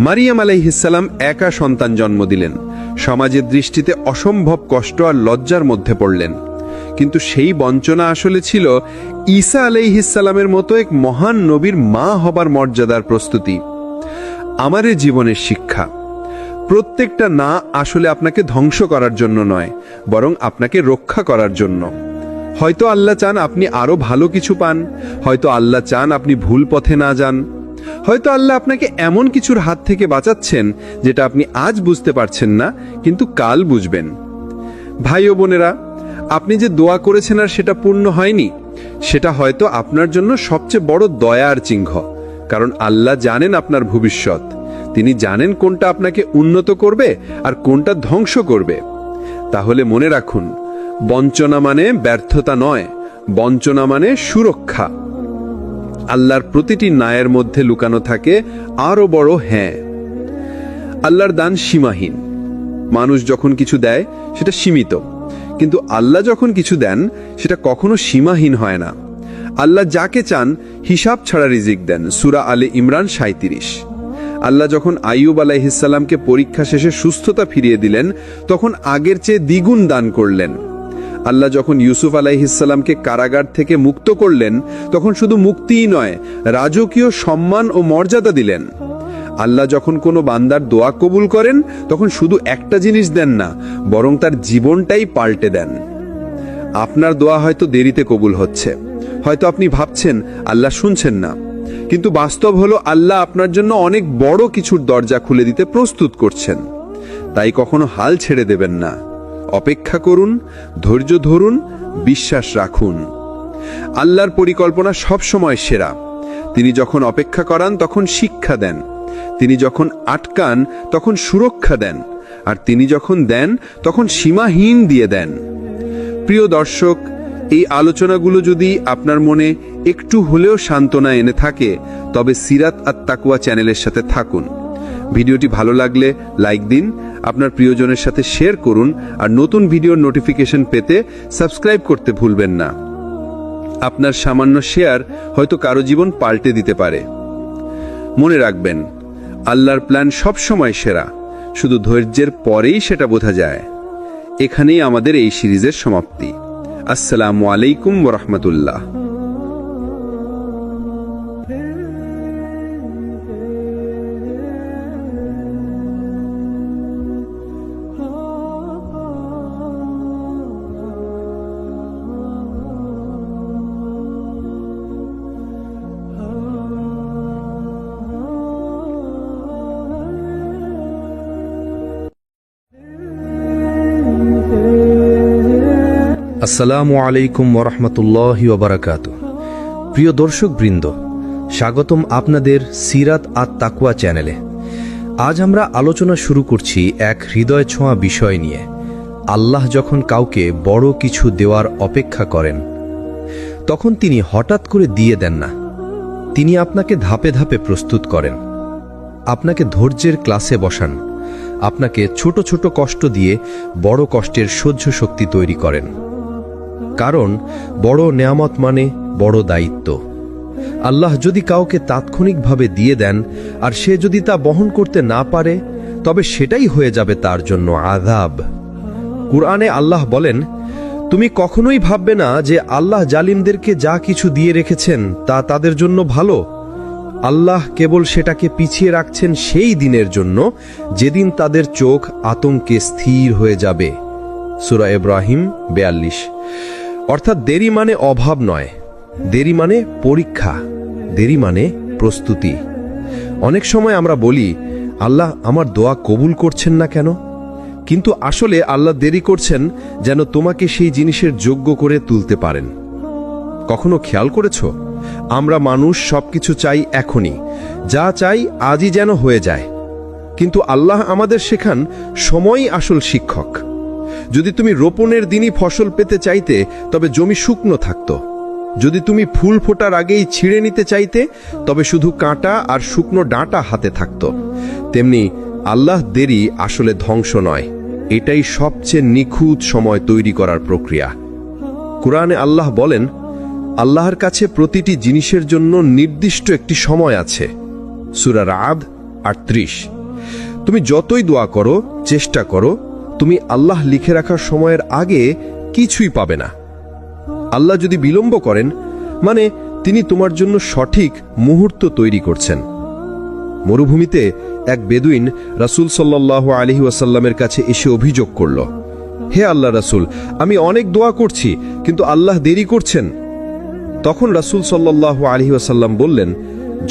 মারিয়াম আলাইহিসসালাম একা সন্তান জন্ম দিলেন। সমাজের দৃষ্টিতে অসম্ভব কষ্ট আর লজ্জার মধ্যে পড়লেন, কিন্তু সেই বঞ্চনা আসলে ছিল ঈসা আলাইহিসসালামের মতো এক মহান নবীর মা হবার মর্যাদার প্রস্তুতি। আমাদের জীবনের শিক্ষা। প্রত্যেকটা না আসলে আপনাকে ধ্বংস করার জন্য নয়, বরং আপনাকে রক্ষা করার জন্য। হয়তো আল্লাহ চান আপনি আরো ভালো কিছু পান, হয়তো আল্লাহ চান আপনি ভুল পথে না যান, হয়তো আল্লাহ আপনাকে এমন কিছুর হাত থেকে বাঁচাচ্ছেন যেটা আপনি আজ বুঝতে পারছেন না, কিন্তু কাল বুঝবেন। ভাই ও বোনেরা, আপনি যে দোয়া করেছেন আর সেটা পূর্ণ হয়নি, সেটা হয়তো আপনার জন্য সবচেয়ে বড় দয়ার চিহ্ন। কারণ আল্লাহ জানেন আপনার ভবিষ্যৎ। তিনি জানেন কোনটা আপনাকে উন্নত করবে আর কোনটা ধ্বংস করবে। তাহলে মনে রাখুন, বঞ্চনা মানে ব্যর্থতা নয়, বঞ্চনা মানে সুরক্ষা। আল্লাহর প্রতিটি নায়ের মধ্যে লুকানো থাকে আরো বড় হ্যাঁ। আল্লাহর দান সীমাহীন। মানুষ যখন কিছু দেয় সেটা সীমিত, কিন্তু আল্লাহ যখন কিছু দেন সেটা কখনো সীমাহীন হয় না। আল্লাহ যাকে চান হিসাব ছাড়া রিজিক দেন। সূরা আলে ইমরান ৩৭। আল্লাহ যখন আইয়ুব আলাইহিসসালামকে পরীক্ষা শেষে সুস্থতা ফিরিয়ে দিলেন, তখন আগের চেয়ে দ্বিগুণ দান করলেন। আল্লাহ যখন ইউসুফ আলাইহিসসালামকে কারাগার থেকে মুক্ত করলেন, তখন শুধু মুক্তিই নয়, রাজকীয় সম্মান ও মর্যাদা দিলেন। আল্লাহ যখন কোনো বান্দার দোয়া কবুল করেন, তখন শুধু একটা জিনিস দেন না, বরং তার জীবনটাই পাল্টে দেন। আপনার দোয়া হয়তো দেরিতে কবুল হচ্ছে, হয়তো আপনি ভাবছেন আল্লাহ শুনছেন না, কিন্তু বাস্তব হলো আল্লাহ আপনার জন্য অনেক বড় কিছুর দরজা খুলে দিতে প্রস্তুত করছেন। তাই কখনো হাল ছেড়ে দেবেন না। অপেক্ষা করুন, ধৈর্য ধরুন, বিশ্বাস রাখুন। আল্লাহর পরিকল্পনা সবসময় সেরা। তিনি যখন অপেক্ষা করান তখন শিক্ষা দেন, তিনি যখন আটকান তখন সুরক্ষা দেন, আর তিনি যখন দেন তখন সীমাহীন দিয়ে দেন। প্রিয় দর্শক, এই আলোচনাগুলো যদি আপনার মনে একটু হলেও সান্ত্বনা এনে থাকে, তবে সিরাত আত তাকওয়া চ্যানেলের সাথে থাকুন। ভিডিওটি ভালো লাগলে লাইক দিন, আপনার প্রিয়জনের সাথে শেয়ার করুন, আর নতুন ভিডিওর নোটিফিকেশন পেতে সাবস্ক্রাইব করতে ভুলবেন না। আপনার সামান্য শেয়ার হয়তো কারো জীবন পাল্টে দিতে পারে। মনে রাখবেন, আল্লাহর প্ল্যান সবসময় সেরা, শুধু ধৈর্যের পরেই সেটা বোঝা যায়। এখানেই আমাদের এই সিরিজের সমাপ্তি। আসসালামু আলাইকুম ওয়া রাহমাতুল্লাহ। আসসালামু আলাইকুম ওরহমতুল্লাহি ওবারাকাতু। প্রিয় দর্শক বৃন্দ, স্বাগতম আপনাদের সিরাত আত তাকওয়া চ্যানেলে। আজ আমরা আলোচনা শুরু করছি এক হৃদয় ছোঁয়া বিষয় নিয়ে। আল্লাহ যখন কাউকে বড় কিছু দেওয়ার অপেক্ষা করেন, তখন তিনি হঠাৎ করে দিয়ে দেন না। তিনি আপনাকে ধাপে ধাপে প্রস্তুত করেন, আপনাকে ধৈর্যের ক্লাসে বসান, আপনাকে ছোট ছোট কষ্ট দিয়ে বড় কষ্টের সহ্য শক্তি তৈরি করেন। কারণ বড় নেয়ামত মানে বড় দায়িত্ব। আল্লাহ যদি কাউকে তাৎক্ষণিকভাবে দিয়ে দেন আর সে যদি তা বহন করতে না পারে, তবে সেটাই হয়ে যাবে তার জন্য আযাব। কুরআনে আল্লাহ বলেন, তুমি কখনোই ভাববে না যে আল্লাহ জালিমদেরকে যা কিছু দিয়ে রেখেছেন তা তাদের জন্য ভালো। আল্লাহ কেবল সেটাকে পিছিয়ে রাখছেন সেই দিনের জন্য যেদিন তাদের চোখ আতঙ্কে স্থির হয়ে যাবে। সূরা ইব্রাহিম 42। অর্থাৎ দেরি মানে অভাব নয়, দেরি মানে পরীক্ষা, দেরি মানে প্রস্তুতি। অনেক সময় আমরা বলি, আল্লাহ আমার দোয়া কবুল করছেন না কেন? কিন্তু আসলে আল্লাহ দেরি করছেন যেন তোমাকে সেই জিনিসের যোগ্য করে তুলতে পারেন। কখনো খেয়াল করেছ, আমরা মানুষ সবকিছু চাই এখনই, যা চাই আজই যেন হয়ে যায়। কিন্তু আল্লাহ আমাদের শেখান সময়ই আসল শিক্ষক। যদি তুমি রোপণের দিনই ফসল পেতে চাইতে, তবে জমি শুকনো থাকত। যদি তুমি ফুল ফোটার আগেই ছিঁড়ে নিতে চাইতে, তবে শুধু কাঁটা আর শুকনো ডাঁটা হাতে থাকত। তেমনি আল্লাহ দেরি আসলে ধ্বংস নয়, এটাই সবচেয়ে নিখুঁত সময় তৈরি করার প্রক্রিয়া। কুরআনে আল্লাহ বলেন, আল্লাহর কাছে প্রতিটি জিনিসের জন্য নির্দিষ্ট একটি সময় আছে। সূরা রাদ 38। তুমি যতই দোয়া করো, চেষ্টা করো, তুমি আল্লাহ লিখে রাখার সময়ের আগে কিছুই পাবে না। আল্লাহ যদি বিলম্ব করেন, মানে তিনি তোমার জন্য সঠিক মুহূর্ত তৈরি করছেন। মরুভূমিতে এক বেদুইন রাসূল সাল্লাল্লাহু আলাইহি ওয়াসাল্লামের কাছে এসে অভিযোগ করল, হে আল্লাহ রাসূল, আমি অনেক দোয়া করছি, কিন্তু আল্লাহ দেরি করছেন। তখন রাসূল সাল্লাল্লাহু আলাইহি ওয়াসাল্লাম বললেন,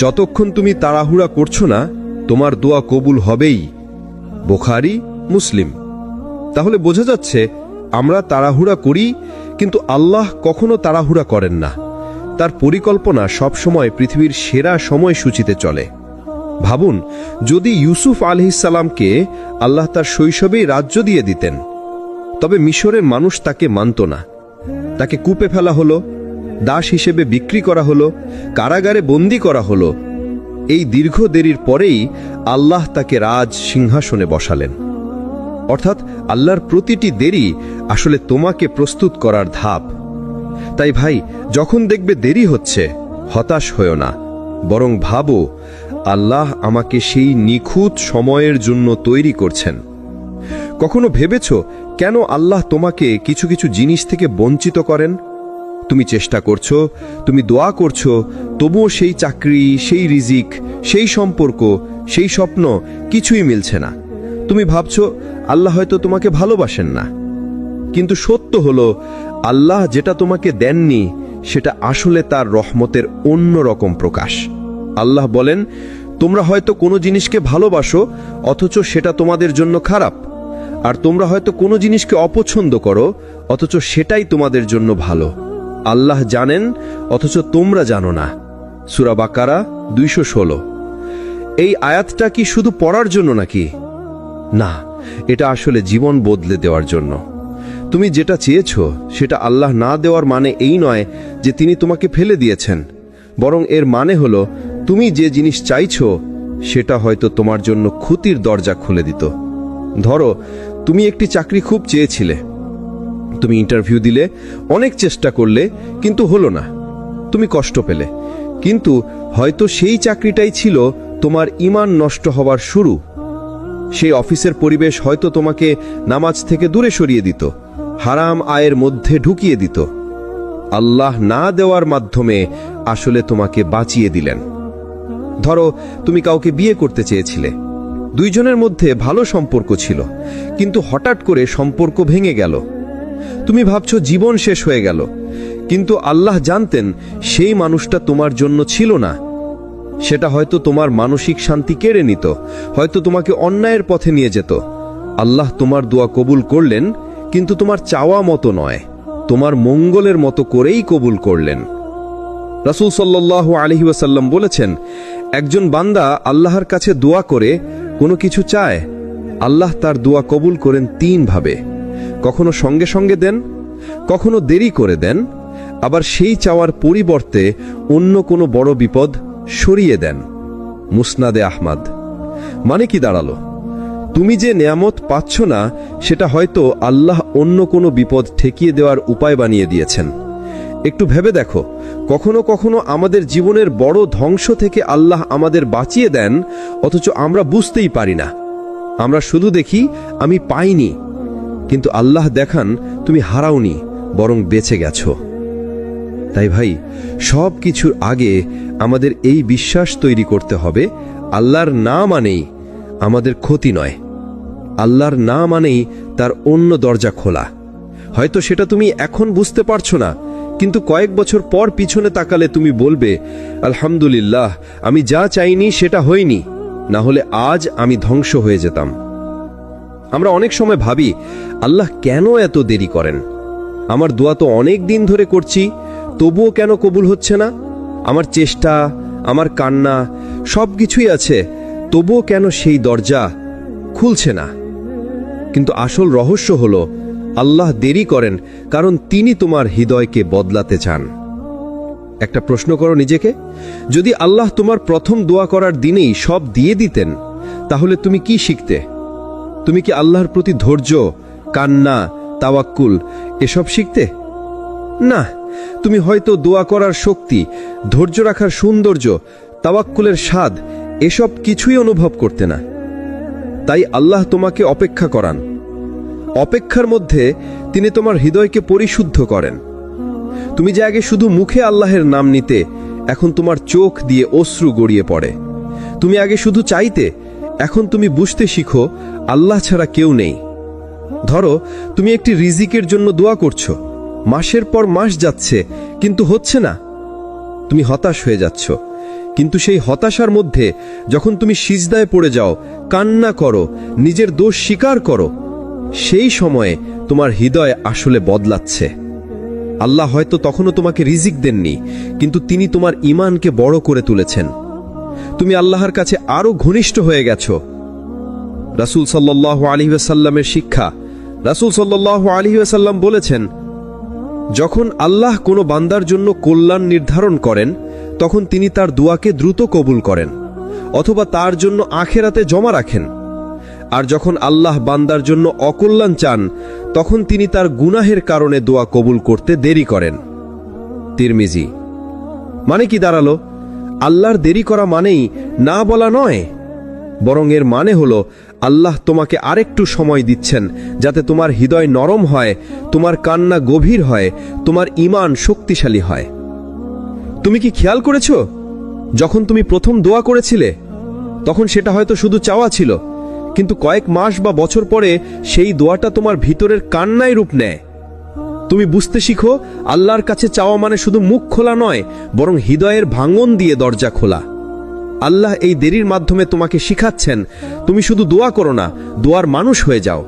যতক্ষণ তুমি তাড়াহুড়া করছো না, তোমার দোয়া কবুল হবেই। বুখারী, মুসলিম। তাহলে বোঝা যাচ্ছে, আমরা তাড়াহুড়া করি, কিন্তু আল্লাহ কখনো তাড়াহুড়া করেন না। তার পরিকল্পনা সবসময় পৃথিবীর সেরা সময়সূচিতে চলে। ভাবুন, যদি ইউসুফ আলাইহিস সালামকে আল্লাহ তার শৈশবেই রাজ্য দিয়ে দিতেন, তবে মিশরের মানুষ তাকে মানত না। তাকে কূপে ফেলা হলো, দাস হিসেবে বিক্রি করা হলো, কারাগারে বন্দী করা হলো। এই দীর্ঘ দেরির পরেই আল্লাহ তাকে রাজ সিংহাসনে বসালেন। অর্থাৎ আল্লাহর প্রতিটি দেরি আসলে তোমাকে প্রস্তুত করার ধাপ। তাই ভাই, যখন দেখবে দেরি হচ্ছে, হতাশ হয়ো না, বরং ভাবো, আল্লাহ আমাকে সেই নিখুঁত সময়ের জন্য তৈরি করছেন। কখনো ভেবেছ কেন আল্লাহ তোমাকে কিছু কিছু জিনিস থেকে বঞ্চিত করেন? তুমি চেষ্টা করছো, তুমি দোয়া করছো, তবুও সেই চাকরি, সেই রিজিক, সেই সম্পর্ক, সেই স্বপ্ন কিছুই মিলছে না। তুমি ভাবছো আল্লাহ হয়তো তোমাকে ভালোবাসেন না। কিন্তু সত্য হলো আল্লাহ যেটা তোমাকে দেননি সেটা আসলে তার রহমতের অন্য রকম প্রকাশ। আল্লাহ বলেন, তোমরা হয়তো কোনো জিনিসকে ভালোবাসো অথচ সেটা তোমাদের জন্য খারাপ, আর তোমরা হয়তো কোনো জিনিসকে অপছন্দ করো অথচ সেটাই তোমাদের জন্য ভালো। আল্লাহ জানেন অথচ তোমরা জানো না। সূরা বাকারা 216। এই আয়াতটা কি শুধু পড়ার জন্য নাকি? না, এটা আসলে জীবন বদলে দেওয়ার জন্য। তুমি যেটা চেয়েছো সেটা আল্লাহ না দেওয়ার মানে এই নয় যে তিনি তোমাকে ফেলে দিয়েছেন, বরং এর মানে হলো তুমি যে জিনিস চাইছো সেটা হয়তো তোমার জন্য ক্ষতির দরজা খুলে দিত। ধরো, তুমি একটি চাকরি খুব চেয়েছিলে, তুমি ইন্টারভিউ দিলে, অনেক চেষ্টা করলে, কিন্তু হলো না। তুমি কষ্ট পেলে, কিন্তু হয়তো সেই চাকরিটাই ছিল তোমার ঈমান নষ্ট হওয়ার শুরু। সেই অফিসের পরিবেশ হয়তো তোমাকে নামাজ থেকে দূরে সরিয়ে দিত, হারাম আয়ের মধ্যে ঢুকিয়ে দিত। আল্লাহ না দেওয়ার মাধ্যমে আসলে তোমাকে বাঁচিয়ে দিলেন। ধরো, তুমি কাউকে বিয়ে করতে চেয়েছিলে, দুইজনের মধ্যে ভালো সম্পর্ক ছিল, কিন্তু হঠাৎ করে সম্পর্ক ভেঙে গেল। তুমি ভাবছো জীবন শেষ হয়ে গেল, কিন্তু আল্লাহ জানতেন সেই মানুষটা তোমার জন্য ছিল না। সেটা হয়তো তোমার মানসিক শান্তি কেড়ে নিত, হয়তো তোমাকে অন্যায়ের পথে নিয়ে যেত। আল্লাহ তোমার দোয়া কবুল করলেন, কিন্তু তোমার চাওয়া মতো নয়, তোমার মঙ্গলের মতো করেই কবুল করলেন। রাসূল সাল্লাল্লাহু আলাইহি ওয়াসাল্লাম বলেছেন, একজন বান্দা আল্লাহর কাছে দোয়া করে কোনো কিছু চায়, আল্লাহ তার দোয়া কবুল করেন 3 ভাবে। কখনো সঙ্গে সঙ্গে দেন, কখনো দেরি করে দেন, আবার সেই চাওয়ার পরিবর্তে অন্য কোনো বড় বিপদ সরিয়ে দেন। মুসনাদে আহমদ। মানে কি দাঁড়ালো? তুমি যে নেয়ামত পাচ্ছ না সেটা হয়তো আল্লাহ অন্য কোনো বিপদ ঠেকিয়ে দেওয়ার উপায় বানিয়ে দিয়েছেন। একটু ভেবে দেখো, কখনো কখনো আমাদের জীবনের বড় ধ্বংস থেকে আল্লাহ আমাদের বাঁচিয়ে দেন, অথচ আমরা বুঝতেই পারি না। আমরা শুধু দেখি আমি পাইনি, কিন্তু আল্লাহ দেখান তুমি হারাওনি, বরং বেঁচে গেছো। তাই ভাই, সব কিছুর আগে আমাদের এই বিশ্বাস তৈরি করতে হবে, আল্লাহর না মানেই আমাদের ক্ষতি নয়, আল্লাহর না মানেই তার অন্য দরজা খোলা। হয়তো সেটা তুমি এখন বুঝতে পারছো না, কিন্তু কয়েক বছর পর পিছনে তাকালে তুমি বলবে, আলহামদুলিল্লাহ, আমি যা চাইনি সেটা হয়নি, না হলে আজ আমি ধ্বংস হয়ে যেতাম। আমরা অনেক সময় ভাবি, আল্লাহ কেন এত দেরি করেন? আমার দোয়া তো অনেক দিন ধরে করছি, তবুও কেন কবুল হচ্ছে না? আমার চেষ্টা, আমার কান্না, সব কিছুই আছে, তবুও কেন সেই দরজা খুলছে না? কিন্তু আসল রহস্য হলো, আল্লাহ দেরি করেন কারণ তিনি তোমার হৃদয়কে বদলাতে চান। একটা প্রশ্ন করো নিজেকে, যদি আল্লাহ তোমার প্রথম দোয়া করার দিনেই সব দিয়ে দিতেন, তাহলে তুমি কি শিখতে? তুমি কি আল্লাহর প্রতি ধৈর্য, কান্না, তাওয়াক্কুল এসব শিখতে? না, তুমি হয়তো দোয়া করার শক্তি, ধৈর্য রাখার সৌন্দর্য, তাওয়াক্কুলের স্বাদ এসব কিছুই অনুভব করতে না। তাই আল্লাহ তোমাকে অপেক্ষা করান। অপেক্ষার মধ্যে তিনি তোমার হৃদয়কে পরিশুদ্ধ করেন। তুমি যে আগে শুধু মুখে আল্লাহের নাম নিতে, এখন তোমার চোখ দিয়ে অশ্রু গড়িয়ে পড়ে। তুমি আগে শুধু চাইতে, এখন তুমি বুঝতে শিখো আল্লাহ ছাড়া কেউ নেই। ধরো, তুমি একটি রিজিকের জন্য দোয়া করছো, মাসের পর মাস যাচ্ছে কিন্তু হচ্ছে না। তুমি হতাশ হয়ে যাচ্ছ, কিন্তু সেই হতাশার মধ্যে যখন তুমি সিজদায় পড়ে যাও, কান্না করো, নিজের দোষ স্বীকার করো, সেই সময়ে তোমার হৃদয় আসলে বদলাচ্ছে। আল্লাহ হয়তো তখনও তোমাকে রিজিক দেননি, কিন্তু তিনি তোমার ঈমানকে বড় করে তুলেছেন। তুমি আল্লাহর কাছে আরো ঘনিষ্ঠ হয়ে গেছো। রাসূল সাল্লাল্লাহু আলাইহি ওয়াসাল্লামের শিক্ষা, রাসূল সাল্লাল্লাহু আলাইহি ওয়াসাল্লাম বলেছেন, যখন আল্লাহ কোনো বান্দার জন্য কল্যাণ নির্ধারণ করেন, তখন তিনি তার দোয়াকে দ্রুত কবুল করেন, অথবা তার জন্য আখিরাতে জমা রাখেন। আর যখন আল্লাহ বান্দার জন্য অকল্যাণ চান, তখন তিনি তার গুনাহের কারণে দোয়া কবুল করতে দেরি করেন। তিরমিজি। মানে কি দাঁড়ালো? আল্লাহর দেরি করা মানেই না বলা নয়, বরং এর মানে হলো আল্লাহ তোমাকে আরেকটু সময় দিচ্ছেন যাতে তোমার হৃদয় নরম হয়, তোমার কান্না গভীর হয়, তোমার ঈমান শক্তিশালী হয়। তুমি কি খেয়াল করেছো, যখন তুমি প্রথম দোয়া করেছিলে তখন সেটা হয়তো শুধু চাওয়া ছিল, কিন্তু কয়েক মাস বা বছর পরে সেই দোয়াটা তোমার ভিতরের কান্নায় রূপ নেয়। তুমি বুঝতে শিখো আল্লাহর কাছে চাওয়া মানে শুধু মুখ খোলা নয়, বরং হৃদয়ের ভাঙন দিয়ে দরজা খোলা। আল্লাহ এই দেরির মাধ্যমে তোমাকে শিখাচ্ছেন তুমি শুধু দোয়া করো না, দোয়ার মানুষ হয়ে যাও।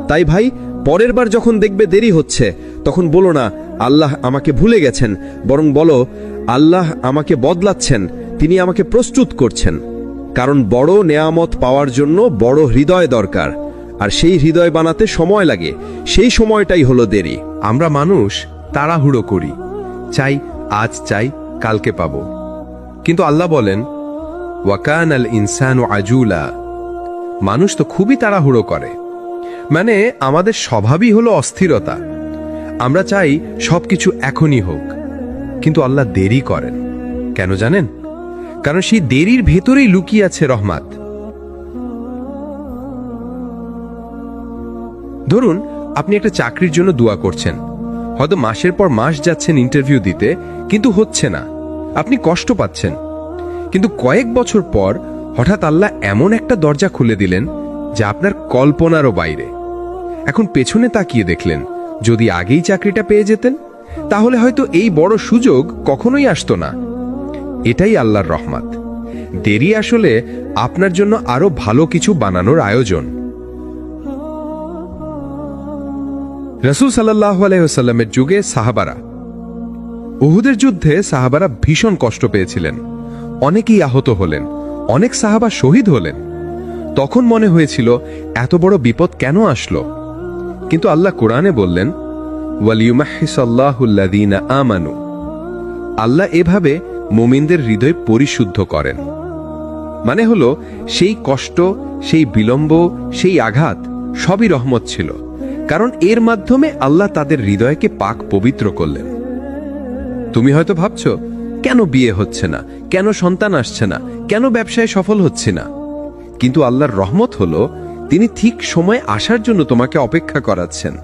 তাই ভাই, পরের বার যখন দেখবে দেরি হচ্ছে তখন বলো না আল্লাহ আমাকে ভুলে গেছেন, বরং বলো আল্লাহ আমাকে বদলাচ্ছেন, তিনি আমাকে প্রস্তুত করছেন। কারণ বড় নেয়ামত পাওয়ার জন্য বড় হৃদয় দরকার, আর সেই হৃদয় বানাতে সময় লাগে, সেই সময়টাই হলো দেরি। আমরা মানুষ তাড়াহুড়ো করি, চাই আজ চাই কালকে পাবো, কিন্তু আল্লাহ বলেন ওয়াকান আল ইনসানু আজুলা। মানুষ তো খুবই তাড়াহুড়ো করে, মানে আমাদের স্বভাবই হলো অস্থিরতা। আমরা চাই সবকিছু এখনই হোক, কিন্তু আল্লাহ দেরি করেন কেন জানেন? কারণ সেই দেরির ভেতরেই লুকিয়ে আছে রহমত। ধরুন আপনি একটা চাকরির জন্য দোয়া করছেন, হয়তো মাসের পর মাস যাচ্ছেন ইন্টারভিউ দিতে, কিন্তু হচ্ছে না, আপনি কষ্ট পাচ্ছেন। কিন্তু কয়েক বছর পর হঠাৎ আল্লাহ এমন একটা দরজা খুলে দিলেন যা আপনার কল্পনারও বাইরে। এখন পেছনে তাকিয়ে দেখলেন যদি আগেই চাকরিটা পেয়ে যেতেন তাহলে হয়তো এই বড় সুযোগ কখনোই আসতো না। এটাই আল্লাহর রহমত। দেরি আসলে আপনার জন্য আরো ভালো কিছু বানানোর আয়োজন। রাসূল সাল্লাল্লাহু আলাইহি ওয়াসাল্লামের যুগে সাহাবারা, উহুদের যুদ্ধে সাহাবারা ভীষণ কষ্ট পেয়েছিলেন, অনেকেই আহত হলেন, অনেক সাহাবা শহীদ হলেন। তখন মনে হয়েছিল এত বড় বিপদ কেন আসলো? কিন্তু আল্লাহ কোরআনে বললেন ওয়ালিউমাহহিসাল্লাহুল্লাযীনা আমানু। আল্লাহ এভাবে মুমিনদের হৃদয় পরিশুদ্ধ করেন। মানে হলো সেই কষ্ট, সেই বিলম্ব, সেই আঘাত সবই রহমত ছিল, কারণ এর মাধ্যমে আল্লাহ তাদের হৃদয়কে পাক পবিত্র করলেন। তুমি হয়তো ভাবছো কেন বিয়ে হচ্ছে না, কেন সন্তান আসছে না, কেন ব্যবসায় সফল হচ্ছে না? কিন্তু আল্লাহর রহমত হলো তিনি ঠিক সময়ে আসার জন্য তোমাকে অপেক্ষা করাচ্ছেন,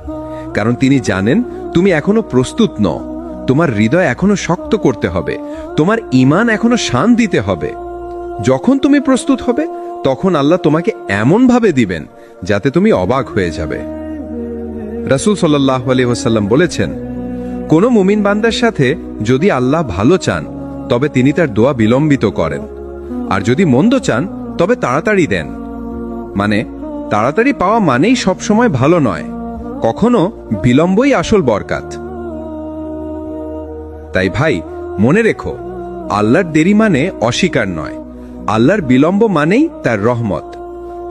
কারণ তিনি জানেন তুমি এখনো প্রস্তুত নও, তোমার হৃদয় এখনো শক্ত করতে হবে, তোমার ঈমান এখনো শান দিতে হবে। যখন তুমি প্রস্তুত হবে তখন আল্লাহ তোমাকে এমন ভাবে দিবেন যাতে তুমি অবাক হয়ে যাবে। রাসূল সাল্লাল্লাহু আলাইহি ওয়াসাল্লাম বলেছেন, কোন মুমিন বান্দার সাথে যদি আল্লাহ ভালো চান তবে তিনি তার দোয়া বিলম্বিত করেন, আর যদি মন্দ চান তবে তাড়াতাড়ি দেন। মানে তাড়াতাড়ি পাওয়া মানেই সবসময় ভালো নয়, কখনো বিলম্বই আসল বরকত। তাই ভাই, মনে রেখো, আল্লাহর দেরি মানে অস্বীকার নয়, আল্লাহর বিলম্ব মানেই তার রহমত।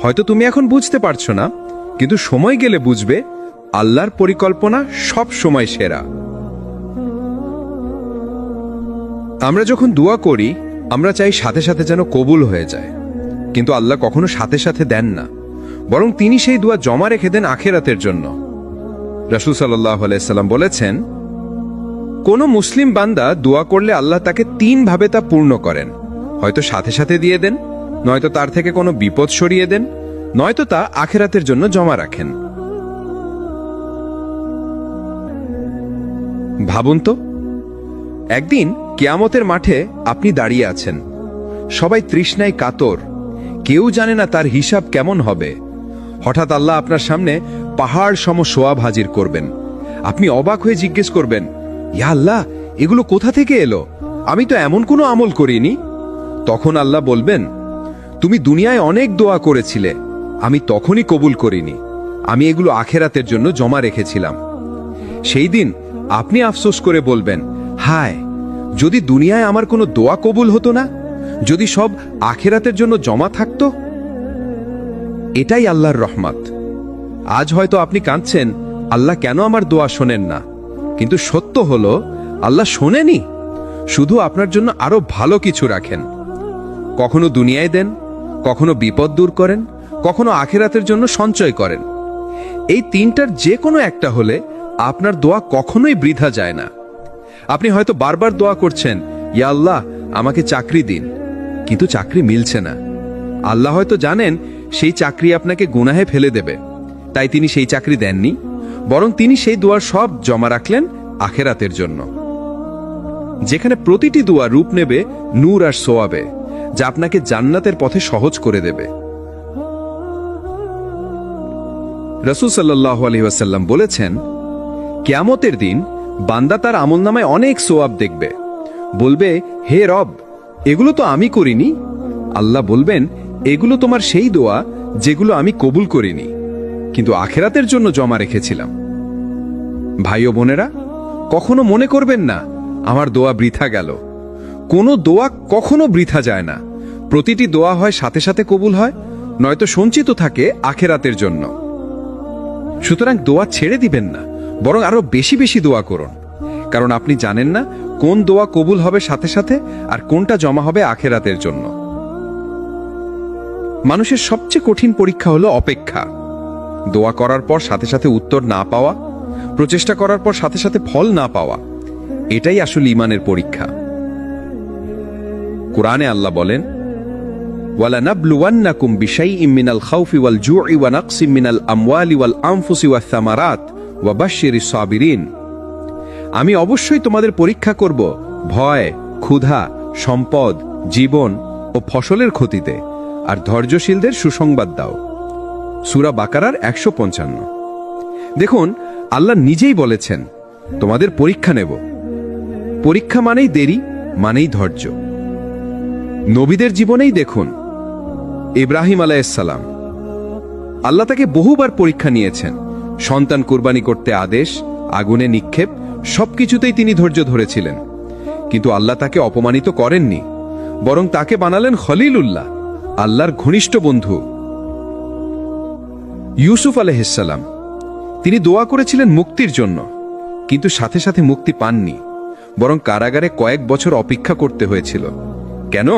হয়তো তুমি এখন বুঝতে পারছো না, কিন্তু সময় গেলে বুঝবে আল্লাহর পরিকল্পনা সব সময় সেরা। আমরা যখন দোয়া করি আমরা চাই সাথে সাথে যেন কবুল হয়ে যায়, কিন্তু আল্লাহ কখনো সাথে সাথে দেন না, বরং তিনি সেই দোয়া জমা রেখে দেন আখিরাতের জন্য। রাসূল সাল্লাল্লাহু আলাইহি সাল্লাম বলেছেন, কোন মুসলিম বান্দা দোয়া করলে আল্লাহ তাকে 3 ভাবে তা পূর্ণ করেন। হয়তো সাথে সাথে দিয়ে দেন, নয়তো তার থেকে কোনো বিপদ সরিয়ে দেন, নয়তো তা আখিরাতের জন্য জমা রাখেন। ভাবুন তো, একদিন কিয়ামতের মাঠে আপনি দাঁড়িয়ে আছেন, সবাই তৃষ্ণায় কাতর, কেউ জানে না তার হিসাব কেমন হবে। হঠাৎ আল্লাহ আপনার সামনে পাহাড় সম সোয়াব হাজির করবেন। আপনি অবাক হয়ে জিজ্ঞেস করবেন, ইয়া আল্লাহ, এগুলো কোথা থেকে এলো? আমি তো এমন কোনো আমল করিনি। তখন আল্লাহ বলবেন, তুমি দুনিয়ায় অনেক দোয়া করেছিলে, আমি তখনই কবুল করিনি, আমি এগুলো আখিরাতের জন্য জমা রেখেছিলাম। সেই দিন আপনি আফসোস করে বলবেন, হায়, যদি দুনিয়ায় আমার কোনো দোয়া কবুল হতো না, যদি সব আখিরাতের জন্য জমা থাকতো। এটাই আল্লাহর রহমত। আজ হয়তো আপনি কাঁদছেন, আল্লাহ কেন আমার দোয়া শোনেন না? কিন্তু সত্য হলো আল্লাহ শোনেনি, শুধু আপনার জন্য আরো ভালো কিছু রাখেন। কখনো দুনিয়ায় দেন, কখনো বিপদ দূর করেন, কখনো আখিরাতের জন্য সঞ্চয় করেন। এই 3টার যে কোনো একটা হলে আপনার দোয়া কখনোই বৃথা যায় না। আপনি হয়তো বারবার দোয়া করছেন, ইয়া আল্লাহ, আমাকে চাকরি দিন, কিন্তু চাকরি মিলছে না। আল্লাহ হয়তো জানেন সেই চাকরি আপনাকে গুনাহে ফেলে দেবে, তাই তিনি সেই চাকরি দেননি, বরং তিনি সেই দোয়ার সব জমা রাখলেন আখেরাতের জন্য, যেখানে প্রতিটি দোয়া রূপ নেবে নূর আর সোয়াবে, যা আপনাকে জান্নাতের পথে সহজ করে দেবে। রাসূল সাল্লাল্লাহু আলাইহি ওয়াসাল্লাম বলেছেন, কিয়ামতের দিন বান্দা তার আমলনামায় অনেক সোয়াব দেখবে, বলবে, হে রব, এগুলো তো আমি করিনি। আল্লাহ বলবেন, এগুলো তোমার সেই দোয়া যেগুলো আমি কবুল করিনি, কিন্তু আখেরাতের জন্য জমা রেখেছিলাম। ভাই ও বোনেরা, কখনো মনে করবেন না আমার দোয়া বৃথা গেল। কোনো দোয়া কখনো বৃথা যায় না। প্রতিটি দোয়া হয় সাথে সাথে কবুল হয়, নয়তো সঞ্চিত থাকে আখেরাতের জন্য। সুতরাং দোয়া ছেড়ে দিবেন না, বরং আরো বেশি বেশি দোয়া করুন, কারণ আপনি জানেন না কোন দোয়া কবুল হবে সাথে সাথে আর কোনটা জমা হবে আখেরাতের জন্য। মানুষের সবচেয়ে কঠিন পরীক্ষা হলো অপেক্ষা। দোয়া করার পর সাথে সাথে উত্তর না পাওয়া, প্রচেষ্টা করার পর সাথে সাথে ফল না পাওয়া, এটাই আসলে ঈমানের পরীক্ষা। কুরআনে আল্লাহ বলেন, ওয়ালানাবলুওয়ান্নাকুম বিশাইইম মিনাল খাউফি ওয়াল জুই ওয়া নাকসিম মিনাল আমওয়ালি ওয়াল আনফুসি ওয়াস সামারাত ওয়া বাশশিরিস সাবিরিন। আমি অবশ্যই তোমাদের পরীক্ষা করব ভয়, ক্ষুধা, সম্পদ, জীবন ও ফসলের ক্ষতিতে, আর ধৈর্যশীলদের সুসংবাদ দাও। সূরা বাকারার 155। দেখুন, আল্লাহ নিজেই বলেছেন, তোমাদের পরীক্ষা নেব। পরীক্ষা মানেই দেরি, মানেই ধৈর্য। নবীদের জীবনেই দেখুন, ইব্রাহিম আলাইহিস সালাম, আল্লাহ তাকে বহুবার পরীক্ষা নিয়েছেন। সন্তান কুরবানি করতে আদেশ, আগুনে নিক্ষেপ, সবকিছুতেই তিনি ধৈর্য ধরেছিলেন, কিন্তু আল্লাহ তাকে অপমানিত করেননি, বরং তাকে বানালেন খলিলুল্লাহ, আল্লাহর ঘনিষ্ঠ বন্ধু। ইউসুফ আলাইহিস সালাম, তিনি দোয়া করেছিলেন মুক্তির জন্য, কিন্তু সাথে সাথে মুক্তি পাননি, বরং কারাগারে কয়েক বছর অপেক্ষা করতে হয়েছিল। কেন?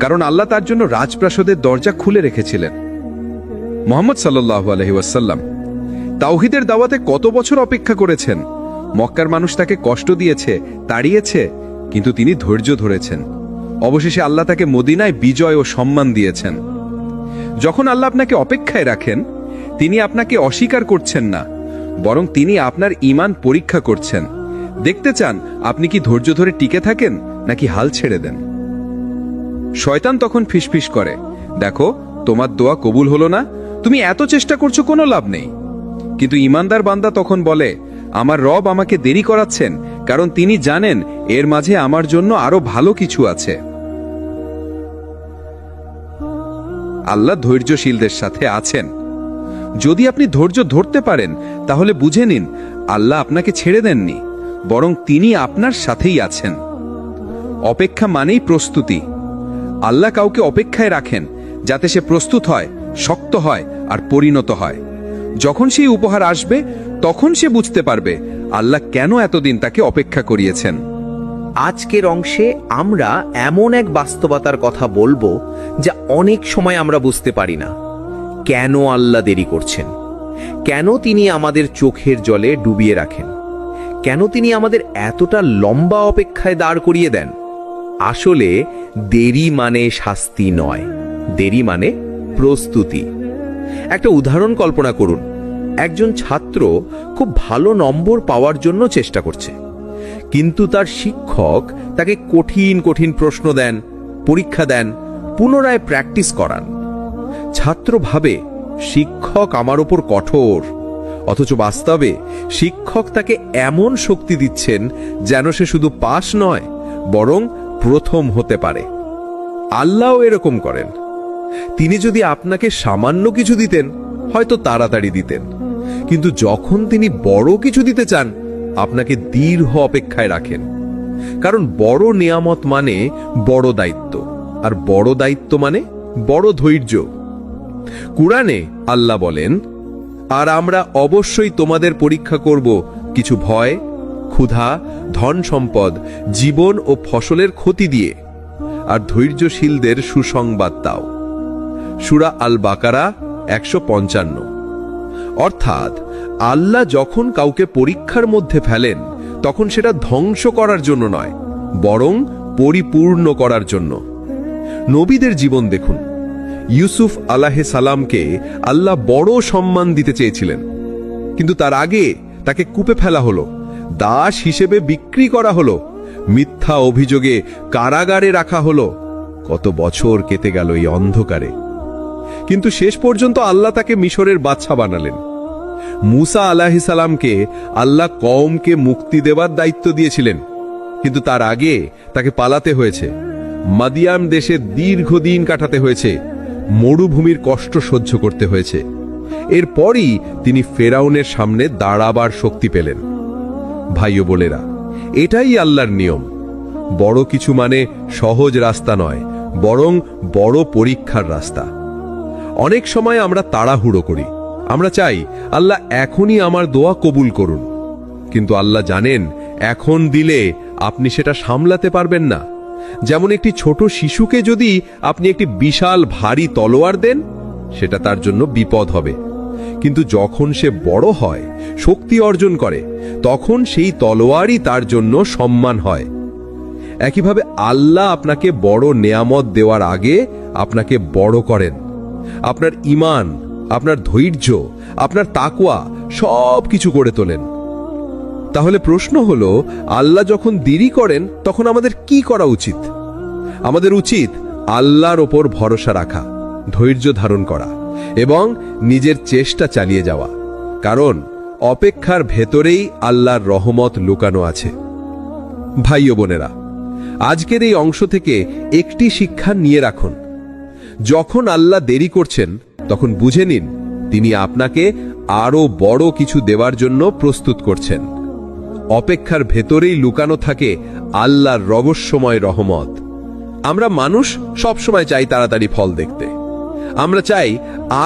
কারণ আল্লাহ তার জন্য রাজপ্রাসাদের দরজা খুলে রেখেছিলেন। মুহাম্মদ সাল্লাল্লাহু আলাইহি ওয়াসাল্লাম তাওহীদের দাওয়াতে কত বছর অপেক্ষা করেছেন। মক্কার মানুষ তাকে কষ্ট দিয়েছে, তাড়িয়েছে, কিন্তু তিনি ধৈর্য ধরেছেন। অবশেষে আল্লাহ তাকে মদিনায় বিজয় ও সম্মান দিয়েছেন। যখন আল্লাহ আপনাকে অপেক্ষায় রাখেন, তিনি আপনাকে অস্বীকার করছেন না, বরং তিনি আপনার ঈমান পরীক্ষা করছেন। দেখতে চান আপনি কি ধৈর্য ধরে টিকে থাকেন নাকি হাল ছেড়ে দেন। শয়তান তখন ফিসফিস করে, দেখো, তোমার দোয়া কবুল হলো না, তুমি এত চেষ্টা করছো, কোনো লাভ নেই। কিন্তু ঈমানদার বান্দা তখন বলে, আমার রব আমাকে দেরি করাচ্ছেন, কারণ তিনি জানেন এর মাঝে আমার জন্য আরো ভালো কিছু আছে। আল্লাহ ধৈর্যশীলদের সাথে আছেন। যদি আপনি ধৈর্য ধরতে পারেন, তাহলে বুঝে নিন আল্লাহ আপনাকে ছেড়ে দেননি, বরং তিনি আপনার সাথেই আছেন। অপেক্ষা মানেই প্রস্তুতি। আল্লাহ কাউকে অপেক্ষায় রাখেন যাতে সে প্রস্তুত হয়, শক্ত হয় আর পরিণত হয়। যখন সেই উপহার আসবে, তখন সে বুঝতে পারবে আল্লাহ কেন এতদিন তাকে অপেক্ষা করিয়েছেন। আজকের অংশে আমরা এমন এক বাস্তবতার কথা বলবো যা অনেক সময় আমরা বুঝতে পারি না। কেন আল্লাহ দেরি করছেন? কেন তিনি আমাদের চোখের জলে ডুবিয়ে রাখেন? কেন তিনি আমাদের এতটা লম্বা অপেক্ষায় দাঁড় করিয়ে দেন? আসলে দেরি মানে শাস্তি নয়, দেরি মানে প্রস্তুতি। একটা উদাহরণ কল্পনা করুন। একজন ছাত্র খুব ভালো নম্বর পাওয়ার জন্য চেষ্টা করছে, কিন্তু তার শিক্ষক তাকে কঠিন কঠিন প্রশ্ন দেন, পরীক্ষা দেন, পুনরায় প্র্যাকটিস করান। ছাত্র ভাবে শিক্ষক আমার উপর কঠোর, অথচ বাস্তবে শিক্ষক তাকে এমন শক্তি দিচ্ছেন যেন সে শুধু পাস নয়, বরং প্রথম হতে পারে। আল্লাহও এরকম করেন। তিনি যদি আপনাকে সামান্য কিছু দিতেন, হয়তো তাড়াতাড়ি দিতেন, কিন্তু যখন তিনি বড় কিছু দিতে চান, আপনাকে দীর্ঘ অপেক্ষায় রাখেন। কারণ বড় নিয়ামত মানে বড় দায়িত্ব, আর বড় দায়িত্ব মানে বড় ধৈর্য। কুরআনে আল্লাহ বলেন, আর আমরা অবশ্যই তোমাদের পরীক্ষা করব কিছু ভয়, ক্ষুধা, ধন সম্পদ, জীবন ও ফসলের ক্ষতি দিয়ে, আর ধৈর্যশীলদের সুসংবাদ দাও। সূরা আল বাকারা 155। অর্থাৎ আল্লাহ যখন কাউকে পরীক্ষার মধ্যে ফেলেন, তখন সেটা ধ্বংস করার জন্য নয়, বরং পরিপূর্ণ করার জন্য। নবীদের জীবন দেখুন। ইউসুফ আলাইহিস সালামকে আল্লাহ বড় সম্মান দিতে চেয়েছিলেন, কিন্তু তার আগে তাকে কূপে ফেলা হলো, দাস হিসেবে বিক্রি করা হলো, মিথ্যা অভিযোগে কারাগারে রাখা হলো। কত বছর কেটে গেল এই অন্ধকারে, কিন্তু শেষ পর্যন্ত আল্লাহ তাকে মিশরের বাদশা বানালেন। মুসা আলাইহিস সালামকে আল্লাহ কওমকে মুক্তি দেওয়ার দায়িত্ব দিয়েছিলেন, কিন্তু তার আগে তাকে পালাতে হয়েছে, মাদিয়ান দেশে দীর্ঘদিন কাটাতে হয়েছে, মরুভূমির কষ্ট সহ্য করতে হয়েছে। এরপরই তিনি ফেরাউনের সামনে দাঁড়াবার শক্তি পেলেন। ভাই ও বোনেরা, এটাই আল্লাহর নিয়ম। বড় কিছু মানে সহজ রাস্তা নয়, বরং বড় পরীক্ষার রাস্তা। অনেক সময় আমরা তাড়াহুড়ো করি, আমরা চাই আল্লাহ এখনই আমার দোয়া কবুল করুন, কিন্তু আল্লাহ জানেন এখন দিলে আপনি সেটা সামলাতে পারবেন না। যেমন একটি ছোট শিশুকে যদি আপনি একটি বিশাল ভারী তলোয়ার দেন, সেটা তার জন্য বিপদ হবে, কিন্তু যখন সে বড় হয়, শক্তি অর্জন করে, তখন সেই তলোয়ারই তার জন্য সম্মান হয়। একইভাবে আল্লাহ আপনাকে বড় নেয়ামত দেওয়ার আগে আপনাকে বড় করেন। আপনার ঈমান, আপনার ধৈর্য, আপনার তাকওয়া সব কিছু করে তোলেন। তাহলে প্রশ্ন হলো, আল্লাহ যখন দেরি করেন তখন আমাদের কি করা উচিত? আমাদের উচিত আল্লাহর ওপর ভরসা রাখা, ধৈর্য ধারণ করা এবং নিজের চেষ্টা চালিয়ে যাওয়া, কারণ অপেক্ষার ভেতরেই আল্লাহর রহমত লুকানো আছে। ভাই ও বোনেরা, আজকের এই অংশ থেকে একটি শিক্ষা নিয়ে রাখুন। যখন আল্লাহ দেরি করছেন, তখন বুঝে নিন তিনি আপনাকে আরো বড় কিছু দেওয়ার জন্য প্রস্তুত করছেন। অপেক্ষার ভেতরেই লুকানো থাকে আল্লাহর রহস্যময় রহমত। আমরা মানুষ সবসময় চাই তাড়াতাড়ি ফল দেখতে। আমরা চাই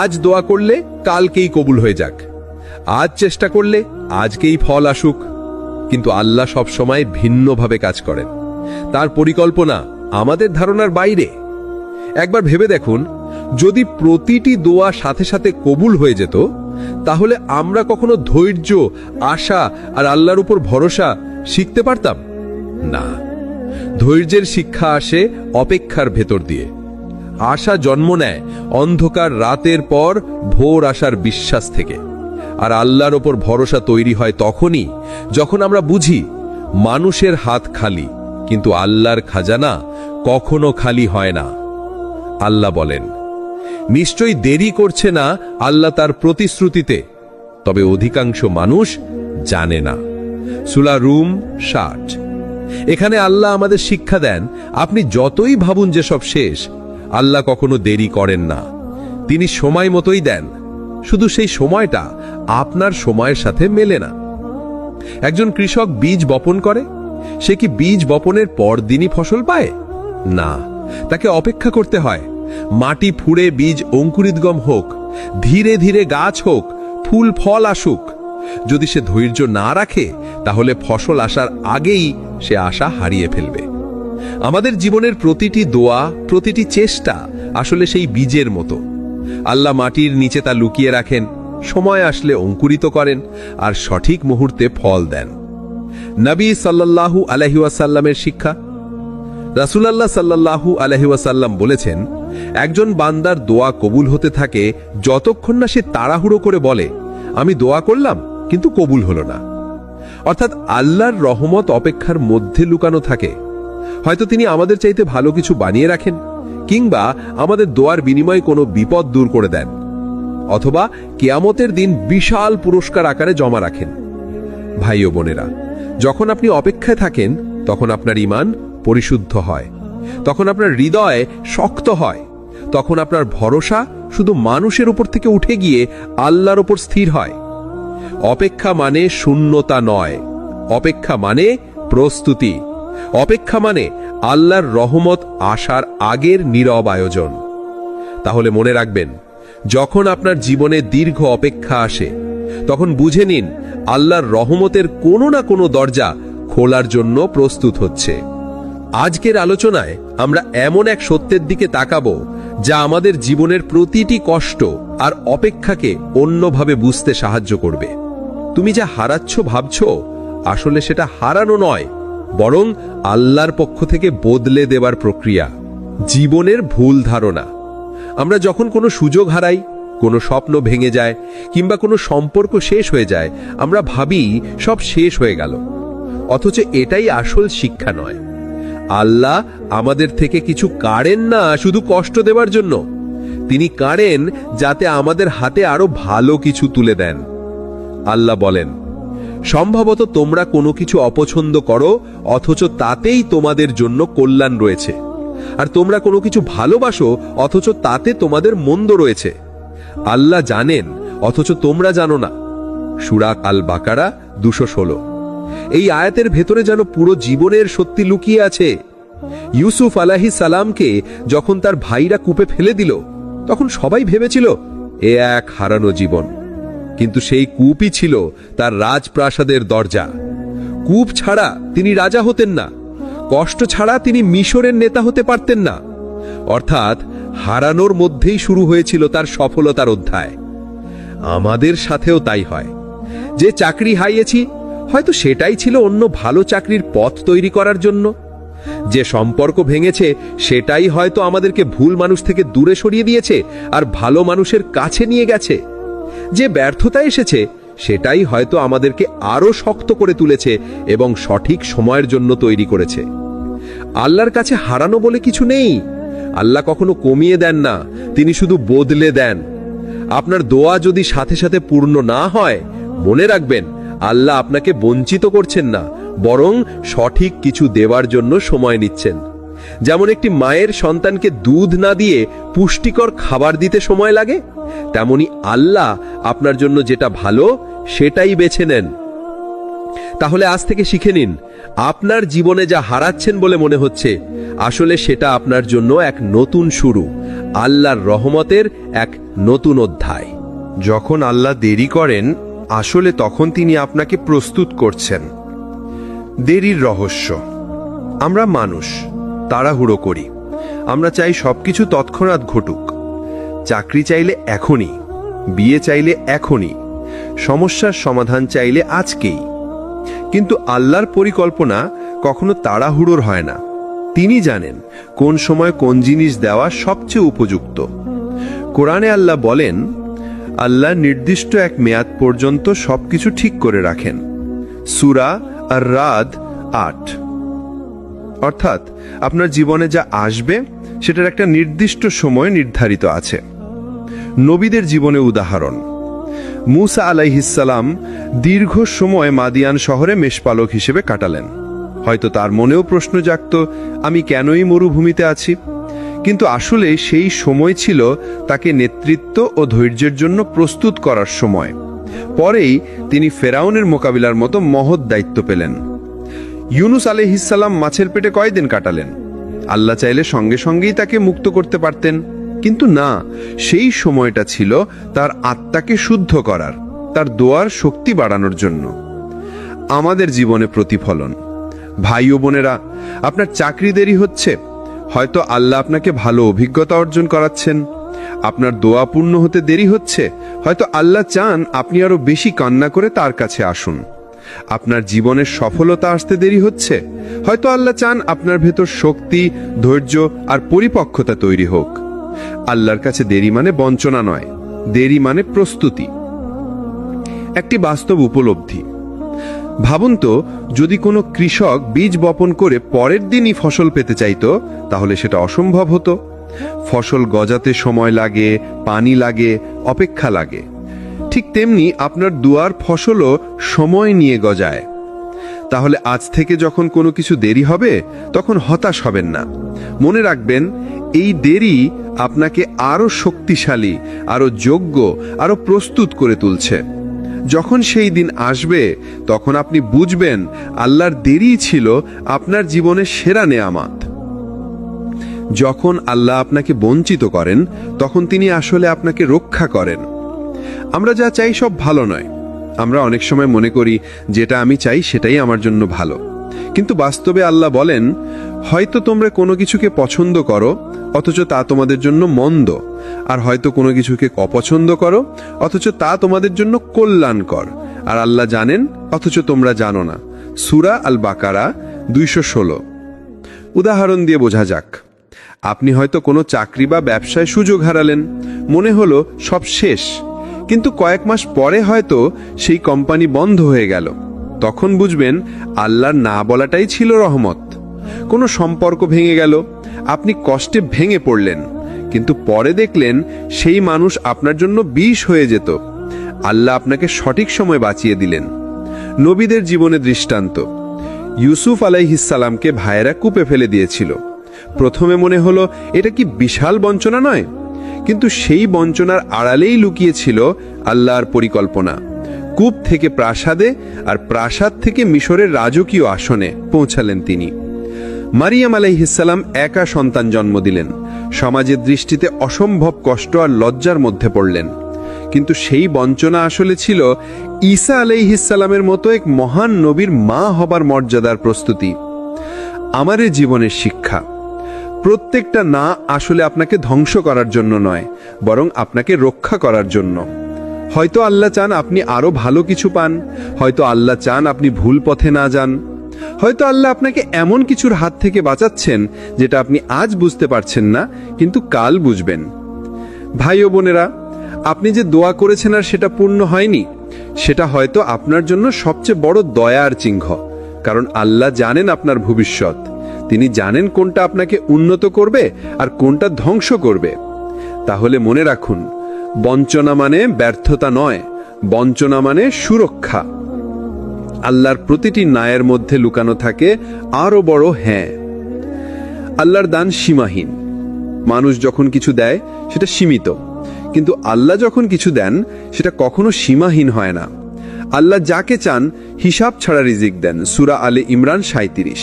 আজ দোয়া করলে কালকেই কবুল হয়ে যাক, আজ চেষ্টা করলে আজকেই ফল আসুক। কিন্তু আল্লাহ সবসময় ভিন্নভাবে কাজ করেন। তার পরিকল্পনা আমাদের ধারণার বাইরে। একবার ভেবে দেখুন, যদি প্রতিটি দোয়া সাথে সাথে কবুল হয়ে যেত, তাহলে আমরা কখনো ধৈর্য, আশা আর আল্লাহর উপর ভরসা শিখতে পারতাম না। ধৈর্যের শিক্ষা আসে অপেক্ষার ভেতর দিয়ে। আশা জন্ম নেয় অন্ধকার রাতের পর ভোর আসার বিশ্বাস থেকে। আর আল্লাহর ওপর ভরসা তৈরি হয় তখনই যখন আমরা বুঝি মানুষের হাত খালি, কিন্তু আল্লাহর খাজানা কখনো খালি হয় না। আল্লাহ বলেন, নিশ্চয়ই দেরি করছে না আল্লাহ তার প্রতিশ্রুতিতে, তবে অধিকাংশ মানুষ জানে না। সূরা রুম 60। এখানে আল্লাহ আমাদের শিক্ষা দেন, আপনি যতই ভাবুন যে সব শেষ, আল্লাহ কখনো দেরি করেন না। তিনি সময় মতোই দেন, শুধু সেই সময়টা আপনার সময়ের সাথে মেলে না। একজন কৃষক বীজ বপন করে, সে কি বীজ বপনের পর দিনই ফসল পায়? না, তাকে অপেক্ষা করতে হয়। মাটি ফুঁড়ে বীজ অঙ্কুরিতগম হোক, ধীরে ধীরে গাছ হোক, ফুল ফল আসুক। যদি সে ধৈর্য না রাখে, তাহলে ফসল আসার আগেই সে আশা হারিয়ে ফেলবে। আমাদের জীবনের প্রতিটি দোয়া, প্রতিটি চেষ্টা আসলে সেই বীজের মতো। আল্লাহ মাটির নিচে তা লুকিয়ে রাখেন, সময় আসলে অঙ্কুরিত করেন আর সঠিক মুহূর্তে ফল দেন। নবী সাল্লাল্লাহু আলাইহি ওয়াসাল্লামের শিক্ষা। রাসূলুল্লাহ সাল্লাল্লাহু আলাইহি ওয়াসাল্লাম বলেছেন, একজন বান্দার দোয়া কবুল হতে থাকে যতক্ষণ না সে তাড়াহুড়ো করে বলে, আমি দোয়া করলাম কিন্তু কবুল হলো না। অর্থাৎ আল্লাহর রহমত অপেক্ষার মধ্যে লুকানো থাকে। হয়তো তিনি আমাদের চাইতে ভালো কিছু বানিয়ে রাখেন, কিংবা আমাদের দোয়ার বিনিময়ে কোনো বিপদ দূর করে দেন, অথবা কিয়ামতের দিন বিশাল পুরস্কার আকারে জমা রাখেন। ভাই ও বোনেরা, যখন আপনি অপেক্ষায় থাকেন, তখন আপনার ঈমান পরিশুদ্ধ হয়, তখন আপনার হৃদয় শক্ত হয়, তখন আপনার ভরসা শুধু মানুষের উপর থেকে উঠে গিয়ে আল্লাহর উপর স্থির হয়। অপেক্ষা মানে শূন্যতা নয়, অপেক্ষা মানে প্রস্তুতি। অপেক্ষা মানে আল্লাহর রহমত আসার আগের নীরব আয়োজন। তাহলে মনে রাখবেন, যখন আপনার জীবনে দীর্ঘ অপেক্ষা আসে, তখন বুঝে নিন আল্লাহর রহমতের কোনো না কোনো দরজা খোলার জন্য প্রস্তুত হচ্ছে। আজকের আলোচনায় আমরা এমন এক সত্যের দিকে তাকাবো যা আমাদের জীবনের প্রতিটি কষ্ট আর অপেক্ষাকে অন্যভাবে বুঝতে সাহায্য করবে। তুমি যা হারাচ্ছ ভাবছো, আসলে সেটা হারানো নয়, বরং আল্লাহর পক্ষ থেকে বদলে দেবার প্রক্রিয়া। জীবনের ভুল ধারণা। আমরা যখন কোনো সুযোগ হারাই, কোনো স্বপ্ন ভেঙে যায় কিংবা কোনো সম্পর্ক শেষ হয়ে যায়, আমরা ভাবি সব শেষ হয়ে গেল। অথচ এটাই আসল শিক্ষা নয়। আল্লাহ আমাদের থেকে কিছু কাড়েন না শুধু কষ্ট দেবার জন্য, তিনি কাড়েন যাতে আমাদের হাতে আরো ভালো কিছু তুলে দেন। আল্লাহ বলেন, সম্ভবত তোমরা কোনো কিছু অপছন্দ করো, অথচ তাতেই তোমাদের জন্য কল্যাণ রয়েছে, আর তোমরা কোনো কিছু ভালোবাসো, অথচ তাতে তোমাদের মন্দ রয়েছে। আল্লাহ জানেন, অথচ তোমরা জানো না। সূরা আল বাকারা 216। এই আয়াতের ভেতরে যেন পুরো জীবনের সত্যি লুকিয়ে আছে। ইউসুফ আলাইহিস সালামকে যখন তার ভাইরা কূপে ফেলে দিল, তখন সবাই ভেবেছিল এ এক হারানো জীবন। কিন্তু সেই কূপই ছিল তার রাজপ্রাসাদের দরজা। কূপ ছাড়া তিনি রাজা হতেন না, কষ্ট ছাড়া তিনি মিশরের নেতা হতে পারতেন না। অর্থাৎ হারানোর মধ্যেই শুরু হয়েছিল তার সফলতার অধ্যায়। আমাদের সাথেও তাই হয়। যে চাকরি হারিয়েছি, হয়তো সেটাই ছিল অন্য ভালো চাকরির পথ তৈরি করার জন্য। যে সম্পর্ক ভেঙেছে, সেটাই হয়তো আমাদেরকে ভুল মানুষ থেকে দূরে সরিয়ে দিয়েছে আর ভালো মানুষের কাছে নিয়ে গেছে। যে ব্যর্থতা এসেছে, সেটাই হয়তো আমাদেরকে আরো শক্ত করে তুলেছে এবং সঠিক সময়ের জন্য তৈরি করেছে। আল্লাহর কাছে হারানো বলে কিছু নেই। আল্লাহ কখনো কমিয়ে দেন না, তিনি শুধু বদলে দেন। আপনার দোয়া যদি সাথে সাথে পূর্ণ না হয়, মনে রাখবেন আল্লাহ আপনাকে বঞ্চিত করছেন না, বরং সঠিক কিছু দেওয়ার জন্য সময় নিচ্ছেন। যেমন একটি মায়ের সন্তানকে দুধ না দিয়ে পুষ্টিকর খাবার দিতে সময় লাগে, তেমনি আল্লাহ আপনার জন্য যেটা ভালো সেটাই বেছে নেন। তাহলে আজ থেকে শিখে নিন, আপনার জীবনে যা হারাচ্ছেন বলে মনে হচ্ছে, আসলে সেটা আপনার জন্য এক নতুন শুরু, আল্লাহর রহমতের এক নতুন অধ্যায়। যখন আল্লাহ দেরি করেন, আসলে তখন তিনি আপনাকে প্রস্তুত করছেন। দেরির রহস্য। আমরা মানুষ, তাড়াহুড়ো করি। আমরা চাই সবকিছু তৎক্ষণাৎ ঘটুক। চাকরি চাইলে এখনই, বিয়ে চাইলে এখনই, সমস্যার সমাধান চাইলে আজকেই। কিন্তু আল্লাহর পরিকল্পনা কখনো তাড়াহুড়োর হয় না। তিনি জানেন কোন সময় কোন জিনিস দেওয়া সবচেয়ে উপযুক্ত। কোরআনে আল্লাহ বলেন, আল্লাহ নির্দিষ্ট এক মেয়াদ পর্যন্ত সবকিছু ঠিক করে রাখেন। সূরা আর-রাদ 8। অর্থাৎ আপনার জীবনে যা আসবে সেটার একটা নির্দিষ্ট সময় নির্ধারিত আছে। নবীদের জীবনে উদাহরণ, মূসা আলাইহিস সালাম দীর্ঘ সময় মাদিয়ান শহরে মেষপালক হিসেবে কাটালেন। হয়তো তার মনেও প্রশ্ন জাগত, আমি কেনই মরুভূমিতে আছি? কিন্তু আসলে সেই সময় ছিল তাকে নেতৃত্ব ও ধৈর্যের জন্য প্রস্তুত করার সময়। পরেই তিনি ফেরাউনের মোকাবিলার মতো মহৎ দায়িত্ব পেলেন। ইউনুস আলাইহিস সালাম মাছের পেটে কয়দিন কাটালেন? আল্লাহ চাইলে সঙ্গে সঙ্গেই তাকে মুক্ত করতে পারতেন, কিন্তু না, সেই সময়টা ছিল তার আত্মাকে শুদ্ধ করার, তার দোয়ার শক্তি বাড়ানোর জন্য। আমাদের জীবনে প্রতিফলন। ভাই ও বোনেরা, আপনার চাকরি দেরি হচ্ছে, হয়তো আল্লাহ আপনাকে ভালো অভিজ্ঞতা অর্জন করাচ্ছেন। আপনার দোয়া পূর্ণ হতে দেরি হচ্ছে, হয়তো আল্লাহ চান আপনি আরো বেশি কান্না করে তার কাছে আসুন। আপনার জীবনের সফলতা আসতে দেরি হচ্ছে, হয়তো আল্লাহ চান আপনার ভেতর শক্তি, ধৈর্য আর পরিপক্কতা তৈরি হোক। আল্লাহর কাছে দেরি মানে বঞ্চনা নয়, দেরি মানে প্রস্তুতি। একটি বাস্তব উপলব্ধি। ভাবুন তো, যদি কোনো কৃষক বীজ বপন করে পরের দিনই ফসল পেতে চাইতো, তাহলে সেটা অসম্ভব হতো। ফসল গজাতে সময় লাগে, পানি লাগে, অপেক্ষা লাগে। ঠিক তেমনি আপনার দুয়ার ফসলও সময় নিয়ে গজায়। তাহলে আজ থেকে যখন কোনো কিছু দেরি হবে, তখন হতাশ হবেন না। মনে রাখবেন, এই দেরি আপনাকে আরো শক্তিশালী, আরো যোগ্য, আরো প্রস্তুত করে তুলছে। যখন সেই দিন আসবে, তখন আপনি বুঝবেন আল্লাহর দেরি ছিল আপনার জীবনের সেরা নেয়ামত। যখন আল্লাহ আপনাকে বঞ্চিত করেন, তখন তিনি আসলে আপনাকে রক্ষা করেন। আমরা যা চাই সব ভালো নয়। আমরা অনেক সময় মনে করি যেটা আমি চাই সেটাই আমার জন্য ভালো, কিন্তু বাস্তবে আল্লাহ বলেন, হয়তো তোমরা কোনো কিছুকে পছন্দ করো অথচ তা তোমাদের জন্য মন্দ, আর হয়তো কোনো কিছুকে অপছন্দ করো অথচ তা তোমাদের জন্য কল্যাণকর। আর আল্লাহ জানেন অথচ তোমরা জানো না। সূরা আল বাকারা 216। উদাহরণ দিয়ে বোঝা যাক। আপনি হয়তো কোনো চাকরি বা ব্যবসায় সুযোগ হারালেন, মনে হলো সব শেষ, কিন্তু কয়েক মাস পরে হয়তো সেই কোম্পানি বন্ধ হয়ে গেল। তখন বুঝবেন আল্লাহর না বলাটাই ছিল রহমত। কোনো সম্পর্ক ভেঙে গেল, আপনি কষ্টে ভেঙে পড়লেন, কিন্তু পরে দেখলেন সেই মানুষ আপনার জন্য বিষ হয়ে যেত। আল্লাহ আপনাকে সঠিক সময় বাঁচিয়ে দিলেন। নবীদের জীবনে দৃষ্টান্ত। ইউসুফ আলাইহিসসালামকে ভাইয়েরা কূপে ফেলে দিয়েছিল। প্রথমে মনে হলো এটা কি বিশাল বঞ্চনা নয়, কিন্তু সেই বঞ্চনার আড়ালেই লুকিয়েছিল আল্লাহর পরিকল্পনা। কূপ থেকে প্রাসাদে, আর প্রাসাদ থেকে মিশরের রাজকীয় আসনে পৌঁছালেন তিনি। মারিয়াম আলাইহিসসালাম একা সন্তান জন্ম দিলেন। সমাজের দৃষ্টিতে অসম্ভব কষ্ট আর লজ্জার মধ্যে পড়লেন, কিন্তু সেই বঞ্চনা আসলে ছিল ঈসা আলাইহিসসালামের মতো এক মহান নবীর মা হবার মর্যাদার প্রস্তুতি। আমাদের জীবনের শিক্ষা, প্রত্যেকটা না আসলে আপনাকে ধ্বংস করার জন্য নয়, বরং আপনাকে রক্ষা করার জন্য। হয়তো আল্লাহ চান আপনি আরো ভালো কিছু পান, হয়তো আল্লাহ চান আপনি ভুল পথে না যান, হয়তো আল্লাহ আপনাকে এমন কিছুর হাত থেকে বাঁচাচ্ছেন যেটা আপনি আজ বুঝতে পারছেন না, কিন্তু কাল বুঝবেন। ভাই ও বোনেরা, আপনি যে দোয়া করেছেন আর সেটা পূর্ণ হয়নি, সেটা হয়তো আপনার জন্য সবচেয়ে বড় দয়ার চিহ্ন। কারণ আল্লাহ জানেন আপনার ভবিষ্যৎ। তিনি জানেন কোনটা আপনাকে উন্নত করবে আর কোনটা ধ্বংস করবে। তাহলে মনে রাখুন, বঞ্চনা মানে ব্যর্থতা নয়, বঞ্চনা মানে সুরক্ষা। আল্লাহর প্রতিটি ন্যায়ের মধ্যে লুকানো থাকে আরো বড় হ্যাঁ। আল্লাহর দান সীমাহীন। মানুষ যখন কিছু দেয় সেটা সীমিত, কিন্তু আল্লাহ যখন কিছু দেন সেটা কখনো সীমাহীন হয় না। আল্লাহ যাকে চান হিসাব ছাড়া রিজিক দেন। সূরা আলে ইমরান 37।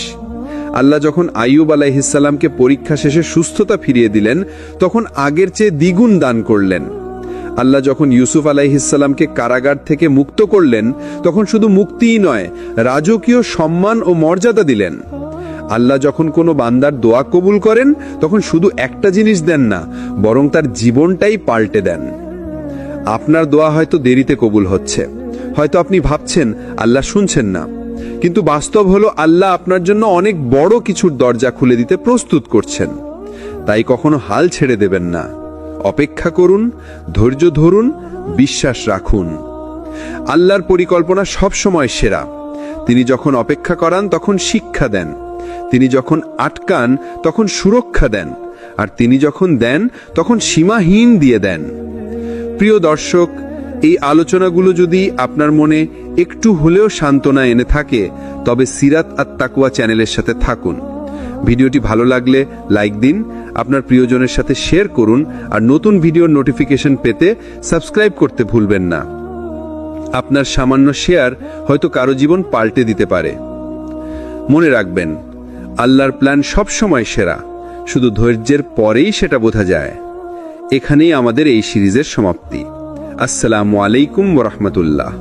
আল্লাহ যখন আইয়ুব আলাইহিসসালামকে পরীক্ষা শেষে সুস্থতা ফিরিয়ে দিলেন, তখন আগের চেয়ে দ্বিগুণ দান করলেন। আল্লাহ যখন ইউসুফ আলাইহিসসালামকে কারাগার থেকে মুক্ত করলেন, তখন শুধু মুক্তিই নয়, রাজকীয় সম্মান ও মর্যাদা দিলেন। আল্লাহ যখন কোনো বান্দার দোয়া কবুল করেন, তখন শুধু একটা জিনিস দেন না, বরং তার জীবনটাই পাল্টে দেন। আপনার দোয়া হয়তো দেরিতে কবুল হচ্ছে, হয়তো আপনি ভাবছেন আল্লাহ শুনছেন না, কিন্তু বাস্তব হলো আল্লাহ আপনার জন্য অনেক বড় কিছুর দরজা খুলে দিতে প্রস্তুত করছেন। তাই কখনো হাল ছেড়ে দেবেন না। অপেক্ষা করুন, ধৈর্য ধরুন, বিশ্বাস রাখুন। আল্লাহর পরিকল্পনা সবসময় সেরা। তিনি যখন অপেক্ষা করান তখন শিক্ষা দেন, তিনি যখন আটকান তখন সুরক্ষা দেন, আর তিনি যখন দেন তখন সীমাহীন দিয়ে দেন। প্রিয় দর্শক, এই আলোচনাগুলো যদি আপনার মনে একটু হলেও সান্ত্বনা এনে থাকে, তবে সিরাত আত তাকওয়া চ্যানেলের সাথে থাকুন। ভিডিওটি ভালো লাগলে লাইক দিন, আপনার প্রিয়জনের সাথে শেয়ার করুন, আর নতুন ভিডিওর নোটিফিকেশন পেতে সাবস্ক্রাইব করতে ভুলবেন না। আপনার সামান্য শেয়ার হয়তো কারো জীবন পাল্টে দিতে পারে। মনে রাখবেন, আল্লাহর প্ল্যান সবসময় সেরা, শুধু ধৈর্যের পরেই সেটা বোঝা যায়। এখানেই আমাদের এই সিরিজের সমাপ্তি। আসসালামু আলাইকুম ওয়া রাহমাতুল্লাহ।